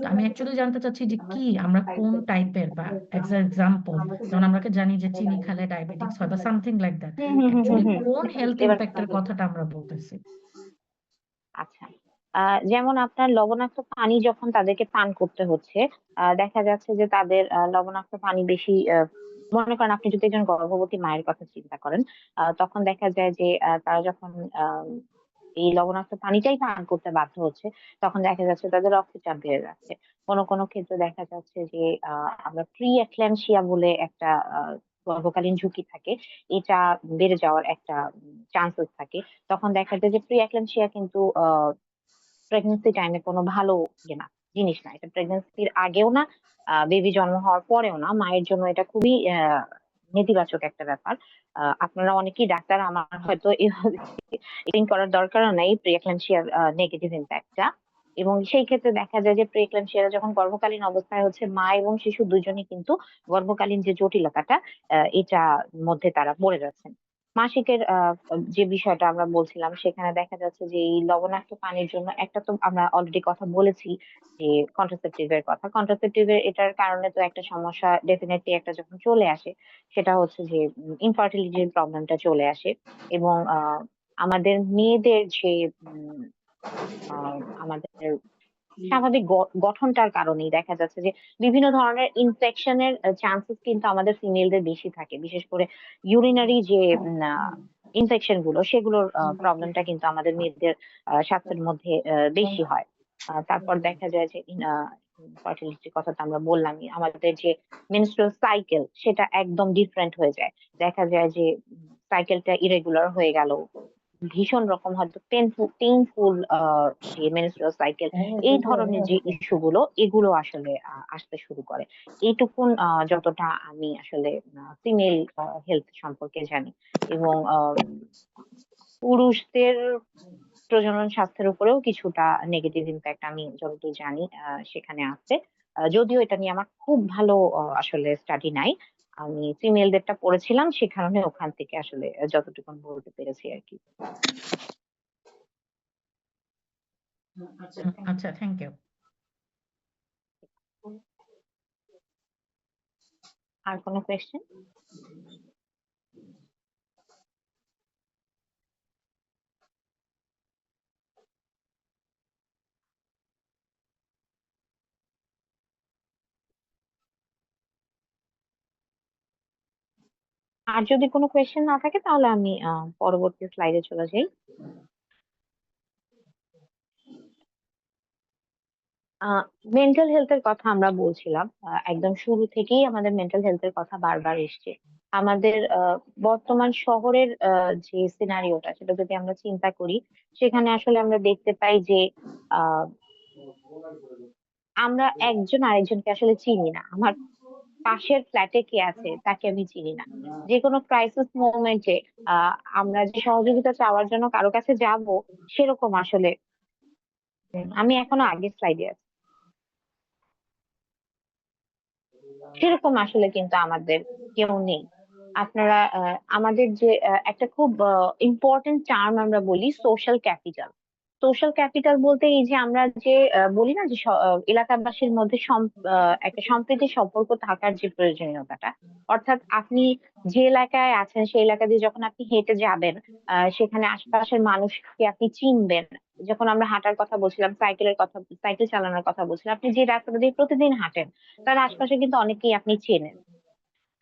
আমি অ্যাকচুয়ালি জানতে চাচ্ছি যে কি আমরা কোন টাইপের, বা এক্সাম্পল, যেমন আমরা জানি যে চিনি খেলে ডায়াবেটিক্স হয় বা something like that, hmm hmm hmm hmm actually hmm. কোন হেলথ এবার ইম্প্যাক্টের কথাটা আমরা বলতেছি? আচ্ছা, যেমন আপনার লবণাক্ত পানি যখন তাদেরকে পান করতে হচ্ছে, দেখা যাচ্ছে যে তাদের লবণাক্ত পানি বেশি, মনে করেন আপনি যদি একজন গর্ভবতী মায়ের কথা চিন্তা করেন, তখন দেখা যায় যে তারা যখন আহ এই লবণাক্ত পানিটাই পান করতে বাধ্য হচ্ছে, তখন দেখা যাচ্ছে তাদের রক্তচাপ বেড়ে যাচ্ছে। কোনো কোনো ক্ষেত্রে দেখা যাচ্ছে যে আমরা প্রি এক্ল্যাম্পসিয়া বলে একটা গর্ভকালীন ঝুঁকি থাকে, এটা বেড়ে যাওয়ার একটা চান্সেস থাকে। তখন দেখা যায় যে প্রি এক্ল্যাম্পসিয়া কিন্তু প্রেগন্যান্সি টাইমে কোনো ভালো জিনিস না। এটা প্রেগন্যান্সির আগেও না, বেবি জন্ম হওয়ার পরেও না। মায়ের জন্য এটা খুবই নেতিবাচক একটা ব্যাপার। আপনারা অনেকেই ডাক্তার, আমার হয়তো এভাবে এক্সপ্লেইন করার দরকারও নাই প্রি এক্লাম্পসিয়ার নেগেটিভ ইম্প্যাক্টটা। এবং সেই ক্ষেত্রে দেখা যায় যে প্রি এক্লাম্পসিয়া যখন গর্ভকালীন অবস্থায় হচ্ছে, মা এবং শিশু দুজনই কিন্তু গর্ভকালীন যে জটিলতাটা, এটা মধ্যে তারা পড়ে যাচ্ছেন। মাসিকের যে বিষয়টা আমরা বলছিলাম, সেখানে দেখা যাচ্ছে যে এই লবণাক্ত পানির জন্য একটা তো আমরা অলরেডি কথা বলেছি, যে কন্ট্রাসেপটিভ এর কথা। কন্ট্রাসেপটিভ এর এটার কারণে তো একটা সমস্যা ডেফিনেটলি একটা যখন চলে আসে, সেটা হচ্ছে যে ইনফার্টিলিটির প্রবলেমটা চলে আসে। এবং আমাদের মেয়েদের যে উম, আমাদের স্বাভাবিক গঠনটার কারণেই দেখা যাচ্ছে যে বিভিন্ন ধরনের ইনফেকশনের চান্সেস কিন্তু আমাদের ফিমেলদের বেশি থাকে, বিশেষ করে ইউরিনারি যে ইনফেকশন গুলো, সেগুলোর প্রবলেমটা কিন্তু আমাদের মেয়েদের স্বাস্থ্যের মধ্যে বেশি হয়। তারপর দেখা যায় যে ফার্টিলিটির কথা তো আমরা বললামই, আমাদের যে মেনস্ট্রুয়াল সাইকেল সেটা একদম ডিফারেন্ট হয়ে যায়। দেখা যায় যে সাইকেলটা ইরেগুলার হয়ে গেল, ভীষণ রকম হয়তো পেইনফুল যে মেনস্ট্রুয়াল সাইকেল, এই ধরনের যে ইস্যু গুলো, এগুলো আসলে আসতে শুরু করে। এইটুকুন যতটা আমি আসলে ফিমেল হেলথ সম্পর্কে জানি। এবং পুরুষদের প্রজনন স্বাস্থ্যের উপরেও কিছুটা নেগেটিভ ইম্প্যাক্ট আমি যতদূর জানি সেখানে আছে। যদিও এটা নিয়ে আমার খুব ভালো আসলে স্টাডি নাই, আমি ফিমেলদেরটা পড়েছিলাম, সে কারণে ওখান থেকে আসলে যতটুকু বলতে পেরেছি আর কি। আচ্ছা, থ্যাংক ইউ। আর কোনো কোয়েশ্চেন? আর যদি কোনো কোয়েশ্চেন না থাকে, তাহলে আমি পরবর্তী স্লাইডে চলে যাই। মেন্টাল হেলথের কথা আমরা বলছিলাম, একদম শুরু থেকেই আমাদের মেন্টাল হেলথের কথা বারবার এসছে। আমাদের বর্তমান শহরের যে সিনারিওটা, সেটা যদি আমরা চিন্তা করি, সেখানে আসলে আমরা দেখতে পাই যে আহ আমরা একজন আরেকজনকে আসলে চিনি না। আমার পাশের ফ্ল্যাটে কে আছে তাকে আমি চিনি না। যে কোনো ক্রাইসিস মোমেন্টে আমরা যে সহযোগিতা চাওয়ার জন্য কারো কাছে যাব, সেরকম আসলে আমি এখনো আগের স্লাইডে আছি, সেরকম আসলে কিন্তু আমাদের কেউ নেই। আপনারা আমাদের যে একটা খুব ইম্পর্টেন্ট টার্ম আমরা বলি সোশ্যাল ক্যাপিটাল। সোশ্যাল ক্যাপিটাল বলতে এই যে আমরা যে বলি না যে এলাকাবাসীর মধ্যে একটা সম্প্রীতির সম্পর্ক থাকার যে প্রয়োজনীয়তাটা, অর্থাৎ আপনি যে এলাকায় আছেন সেই এলাকা দিয়ে যখন আপনি হেঁটে যাবেন, সেখানে আশপাশের মানুষকে আপনি চিনবেন। যখন আমরা হাঁটার কথা বলছিলাম, সাইকেল চালানোর কথা বলছিলাম, আপনি যে রাস্তাটা দিয়ে প্রতিদিন হাঁটেন, তার আশপাশে কিন্তু অনেকেই আপনি চেনেন।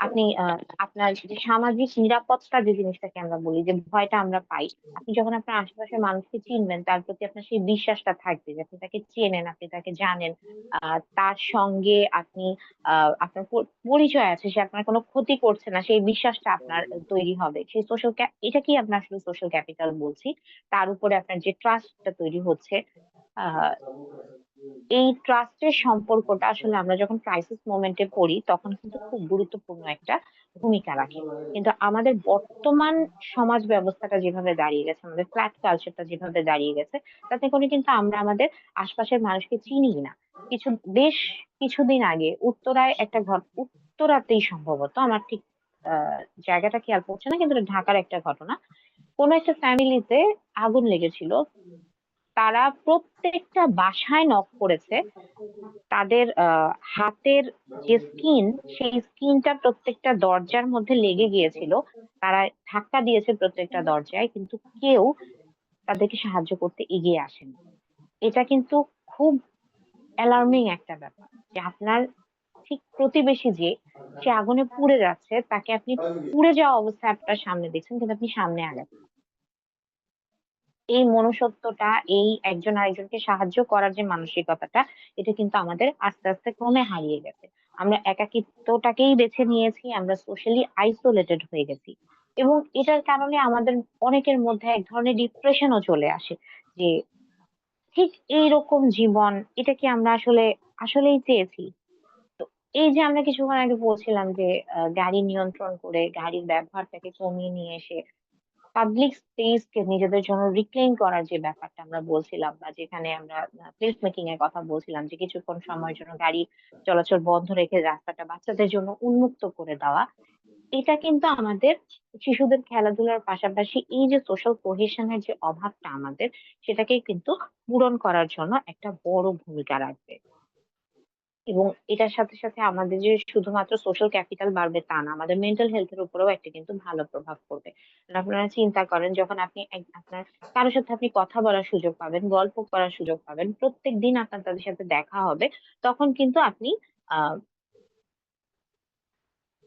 আপনি আপনার যে সামাজিক নিরাপত্তা যে জিনিসটাকে আমরা বলি, যে ভয়টা আমরা পাই, আপনি যখন আপনার আশেপাশের মানুষকে চিনবেন, তার প্রতি আপনার সেই বিশ্বাসটা থাকবে যে আপনি তাকে চেনেন, আপনি তাকে জানেন, তার সঙ্গে আপনি আপনার পরিচয় আছে, সে আপনার কোনো ক্ষতি করছে না, সেই বিশ্বাসটা আপনার তৈরি হবে। সেই এটাকেই আমরা আসলে সোশ্যাল ক্যাপিটাল বলছি। তার উপরে আপনার যে ট্রাস্টটা তৈরি হচ্ছে, আহ এই ট্রাস্টের সম্পর্কটা আসলে আমরা যখন ক্রাইসিস মোমেন্টে পড়ি তখন কিন্তু খুব গুরুত্বপূর্ণ একটা ভূমিকা রাখে। কিন্তু আমাদের বর্তমান সমাজ ব্যবস্থাটা যেভাবে দাঁড়িয়ে গেছে, আমাদের ফ্ল্যাট কালচারটা যেভাবে দাঁড়িয়ে গেছে, তাতে করে কিন্তু আমরা আমাদের আশপাশের মানুষকে চিনি না। বেশ কিছুদিন আগে উত্তরায় উত্তরাতেই সম্ভবত, আমার ঠিক জায়গাটা খেয়াল পড়ছে না, কিন্তু এটা ঢাকার একটা ঘটনা। কোন একটা ফ্যামিলিতে আগুন লেগেছিল, তারা প্রত্যেকটা বাসায় নক করেছে, তাদের হাতের যে স্কিন, সেই স্কিনটা প্রত্যেকটা দরজার মধ্যে লেগে গিয়েছিল। তারা ধাক্কা দিয়েছে প্রত্যেকটা দরজায়, কিন্তু কেউ তাদেরকে সাহায্য করতে এগিয়ে আসেনি। এটা কিন্তু খুব অ্যালার্মিং একটা ব্যাপার, যে আপনার ঠিক প্রতিবেশী যে, সে আগুনে পুড়ে যাচ্ছে, তাকে আপনি পুড়ে যাওয়া অবস্থায় আপনার সামনে দেখছেন, কিন্তু আপনি সামনে আগাচ্ছেন। এই মনুষ্যত্বটা, এই একজন আরেকজনকে সাহায্য করার যে মানসিকতাটা, এটা কিন্তু আমাদের আস্তে আস্তে ক্রমে হারিয়ে গেছে। আমরা একাকিত্বটাকেই বেছে নিয়েছি, আমরা সোশ্যালি আইসোলেটেড হয়ে গেছি। এবং এটার কারণে আমাদের অনেকের মধ্যে এক ধরনের ডিপ্রেশনও চলে আসে, যে ঠিক এইরকম জীবন, এটা কি আমরা আসলেই চেয়েছি? তো এই যে আমরা কিছুক্ষণ আগে বলছিলাম যে গাড়ি নিয়ন্ত্রণ করে গাড়ির ব্যবহারটাকে কমিয়ে নিয়ে এসে পাবলিক স্পেস কে নিজেদের জন্য রিক্লেইম করার যে ব্যাপারটা আমরা বলছিলাম, বা যেখানে আমরা প্লেস মেকিং এর কথা বলছিলাম, যে কিছুক্ষণ সময়ের জন্য গাড়ি চলাচল বন্ধ রেখে রাস্তাটা বাচ্চাদের জন্য উন্মুক্ত করে দেওয়া, এটা কিন্তু আমাদের শিশুদের খেলাধুলার পাশাপাশি এই যে সোশ্যাল কোহেশনের যে অভাবটা আমাদের, সেটাকে কিন্তু পূরণ করার জন্য একটা বড় ভূমিকা রাখবে। এবং এটার সাথে সাথে আমাদের যে শুধুমাত্র সোশ্যাল ক্যাপিটাল বাড়বে তা না, আমাদের মেন্টাল হেলথের উপরেও একটা কিন্তু ভালো প্রভাব পড়বে। কারণ আপনারা চিন্তা করেন, যখন আপনি আপনার কারোর সাথে আপনি কথা বলার সুযোগ পাবেন, গল্প করার সুযোগ পাবেন, প্রত্যেক দিন আপনার তাদের সাথে দেখা হবে, তখন কিন্তু আপনি আহ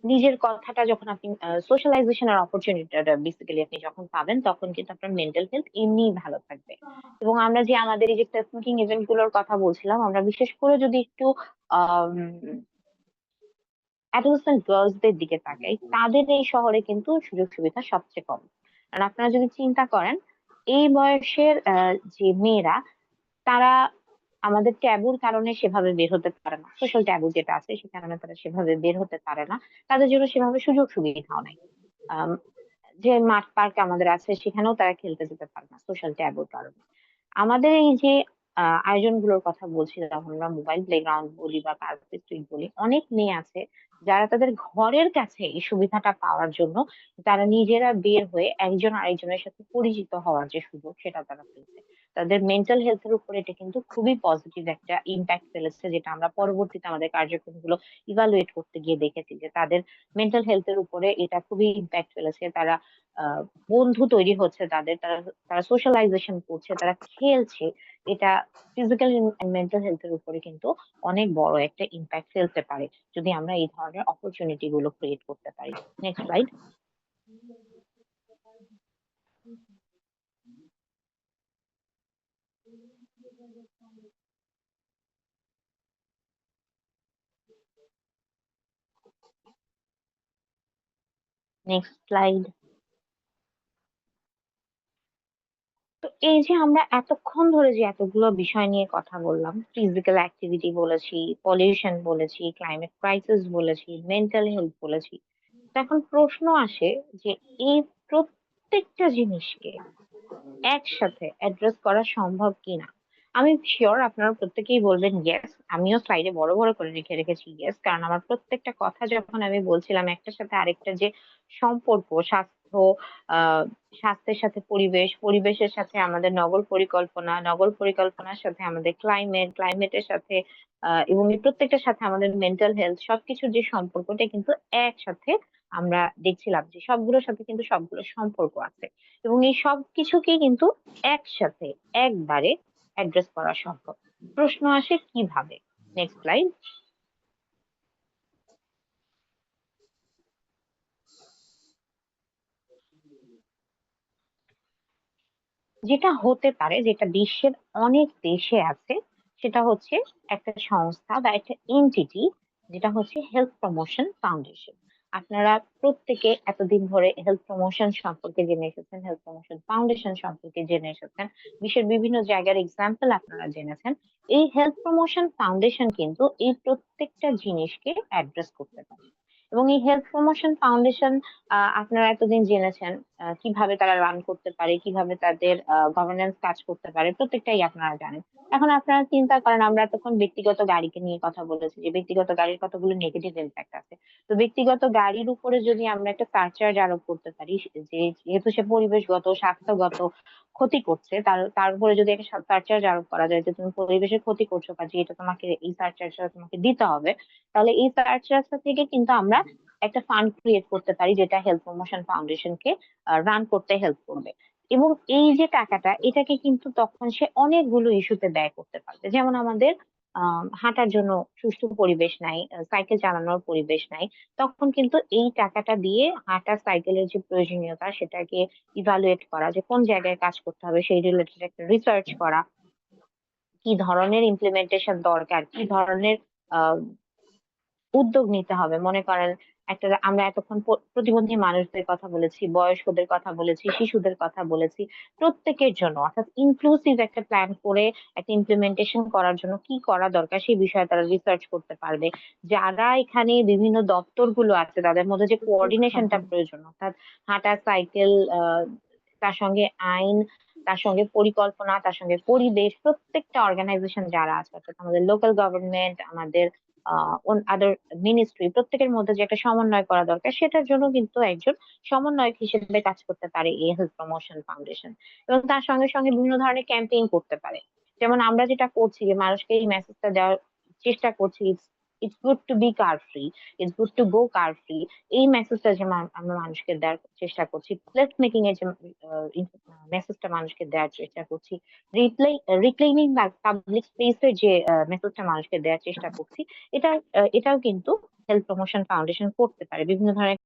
নিজের কথাটা যখন আপনি সোশ্যালাইজেশন এর অপরচুনিটিটা বেসিক্যালি আপনি যখন পাবেন, তখন কিন্তু আপনার মেন্টাল হেলথ এমনিই ভালো থাকবে। এবং আমরা যে আমাদের এই যে টেস্টমেকিং ইভেন্ট গুলোর কথা বলছিলাম, আমরা বিশেষ করে যদি একটু আহ অ্যাডোলেসেন্ট গার্লসদের দিকে তাকাই, তাদের এই শহরে কিন্তু সুযোগ সুবিধা সবচেয়ে কম। আর আপনারা যদি চিন্তা করেন, এই বয়সের যে মেয়েরা, তারা আমাদের ট্যাবুর কারণে সেভাবে বের হতে পারে না, সোশ্যাল ট্যাবু যেটা আছে সে কারণে তারা সেভাবে বের হতে পারে না, তাদের জন্য সেভাবে সুযোগ সুবিধাও নাই। আম, যে মাঠ পার্ক আমাদের আছে, সেখানেও তারা খেলতে যেতে পারে না সোশ্যাল ট্যাবুর কারণে। আমাদের এই যে আয়োজনগুলোর কথা বলছিলাম, আমরা মোবাইল প্লেগ্রাউন্ড বলি বা পার্ক স্ট্রিট বলি, অনেক মেয়ে আছে যারা তাদের ঘরের কাছে এই সুবিধাটা পাওয়ার জন্য তারা নিজেরা বের হয়ে একজন আরেকজনের সাথে পরিচিত হওয়ার যে সুযোগ, সেটা তারা পেয়েছে। তাদের মেন্টাল হেলথের উপর এটা কিন্তু খুবই পজিটিভ একটা ইম্প্যাক্ট ফেলেছে, যেটা আমরা পরবর্তীতে আমাদের কার্যক্রমগুলো ইভালুয়েট করতে গিয়ে দেখেছি, যে তাদের মেন্টাল হেলথের উপরে এটা খুবই ইম্প্যাক্ট ফেলেছে। তারা আহ বন্ধু তৈরি হচ্ছে তাদের, তারা তারা সোশ্যালাইজেশন করছে, তারা খেলছে। এটা ফিজিক্যাল এন্ড মেন্টাল হেলথের উপরে কিন্তু অনেক বড় একটা ইম্প্যাক্ট ফেলতে পারে, যদি আমরা এই ধরনের অপরচুনিটি গুলো ক্রিয়েট করতে পারি। Next slide. Next slide. তো এই যে আমরা এতক্ষণ ধরে যে এতগুলো বিষয় নিয়ে কথা বললাম, ফিজিক্যাল অ্যাক্টিভিটি বলেছি, পলিউশন বলেছি, ক্লাইমেট ক্রাইসিস বলেছি, মেন্টাল হেলথ বলেছি, তো এখন প্রশ্ন আসে যে এই প্রত্যেকটা জিনিসকে একসাথে অ্যাড্রেস করা সম্ভব কিনা। আমি শিওর আপনারা প্রত্যেকেই বলবেন ইয়েস, আমিও স্লাইডে বড় বড় করে লিখে রেখেছি ইয়েস, কারণ আমার প্রত্যেকটা কথা যখন আমি বলছিলাম একটার সাথে আরেকটা যে সম্পর্ক, আহ স্বাস্থ্যের সাথে পরিবেশ, পরিবেশের সাথে আমাদের নগর পরিকল্পনা, নগর পরিকল্পনার সাথে আমাদের ক্লাইমেটের সাথে এবং এই প্রত্যেকটার সাথে আমাদের মেন্টাল হেলথ, সবকিছুর যে সম্পর্কটা কিন্তু একসাথে আমরা দেখছিলাম, যে সবগুলোর সাথে কিন্তু সবগুলোর সম্পর্ক আছে। এবং এই সব কিছুকেই কিন্তু একসাথে একবারে অ্যাড্রেস করা সম্ভব। প্রশ্ন আসে কিভাবে। Next slide. যেটা হতে পারে, যেটা বিশ্বের অনেক দেশে আছে, সেটা হচ্ছে একটা সংস্থা বা একটা এন্টিটি, যেটা হচ্ছে হেলথ প্রমোশন ফাউন্ডেশন। আপনারা প্রত্যেকে এতদিন ধরে হেলথ প্রমোশন সম্পর্কে জেনে এসেছেন, হেলথ প্রমোশন ফাউন্ডেশন সম্পর্কে জেনে এসেছেন, বিশ্বের বিভিন্ন জায়গার এক্সাম্পল আপনারা জেনেছেন। এই হেলথ প্রমোশন ফাউন্ডেশন কিন্তু এই প্রত্যেকটা জিনিসকে অ্যাড্রেস করতে পারে। এবং এই হেলথ প্রমোশন ফাউন্ডেশন আপনারা এতদিন জেনেছেন কিভাবে তারা রান করতে পারে, কিভাবে তাদের গভর্নেন্স কাজ করতে পারে, প্রত্যেকটাই আপনারা জানেন। এখন আপনারা চিন্তা করেন, আমরা এতক্ষণ ব্যক্তিগত গাড়িকে নিয়ে কথা বলেছি যে ব্যক্তিগত গাড়ির কতগুলো নেগেটিভ ইম্প্যাক্ট আছে। তো ব্যক্তিগত গাড়ির উপরে যদি আমরা একটা সারচার্জ আরোপ করতে পারি, যে যেহেতু সে পরিবেশগত স্বাস্থ্যগত ক্ষতি করছে, তার উপরে যদি একটা সারচার্জ আরোপ করা যায় যে তুমি পরিবেশের ক্ষতি করছো, কাজে এটা তোমাকে, এই সারচার্জটা তোমাকে দিতে হবে, তাহলে এই সারচার্জটা থেকে কিন্তু আমরা একটা ফান্ড ক্রিয়েট করতে পারি, যেটা হেলথ প্রমোশন ফাউন্ডেশনকে রান করতে হেল্প করবে। এবং এই যে টাকাটা, এটাকে কিন্তু তখন সে অনেকগুলো ইস্যুতে ব্যয় করতে পারবে। যেমন আমাদের হাঁটার জন্য সুষ্ঠু পরিবেশ নাই, সাইকেল চালানোর পরিবেশ নাই, তখন কিন্তু এই টাকাটা দিয়ে হাঁটা, সাইকেলের যে প্রয়োজনীয়তা সেটাকে ইভালুয়েট করা, যে কোন জায়গায় কাজ করতে হবে সেই রিলেটেড একটা রিসার্চ করা, কি ধরনের ইমপ্লিমেন্টেশন দরকার, কি ধরনের আহ উদ্যোগ নিতে হবে। মনে করেন একটা, আমরা এতক্ষণ প্রতিবন্ধী মানুষদের কথা বলেছি, বয়স্কদের কথা বলেছি, শিশুদের কথা বলেছি, প্রত্যেকের জন্য অর্থাৎ ইনক্লুসিভ একটা প্ল্যান করে একটা ইমপ্লিমেন্টেশন করার জন্য কি করা দরকার সেই বিষয়ে তারা রিসার্চ করতে পারবে। যারা এখানে বিভিন্ন দপ্তরগুলো আছে তাদের মধ্যে যে কোঅর্ডিনেশনটা প্রয়োজন, অর্থাৎ হাঁটা, সাইকেল, তার সঙ্গে আইন, তার সঙ্গে পরিকল্পনা, তার সঙ্গে পরিবেশ, প্রত্যেকটা অর্গানাইজেশন যারা আছে, অর্থাৎ আমাদের লোকাল গভর্নমেন্ট, আমাদের আদার মিনিস্ট্রি, প্রত্যেকের মধ্যে যে একটা সমন্বয় করা দরকার, সেটার জন্য কিন্তু একজন সমন্বয়ক হিসেবে কাজ করতে পারে এই হেলথ প্রমোশন ফাউন্ডেশন। এবং তার সঙ্গে সঙ্গে বিভিন্ন ধরনের ক্যাম্পেইন করতে পারে। যেমন আমরা যেটা করছি, যে মানুষকে এই মেসেজটা দেওয়ার চেষ্টা করছি, it's good to be car free, it's good to go car free. এই মেসেজটা যে আমরা মানুষকে দেওয়ার চেষ্টা করছি, প্লেস মেকিং এর যে মেসেজটা মানুষকে দেওয়ার চেষ্টা করছি, রিক্লেইমিং পাবলিক স্পেসের যে মেসেজটা মানুষকে দেওয়ার চেষ্টা করছি, এটাও কিন্তু হেলথ প্রমোশন ফাউন্ডেশন করতে পারে। বিভিন্ন ধরনের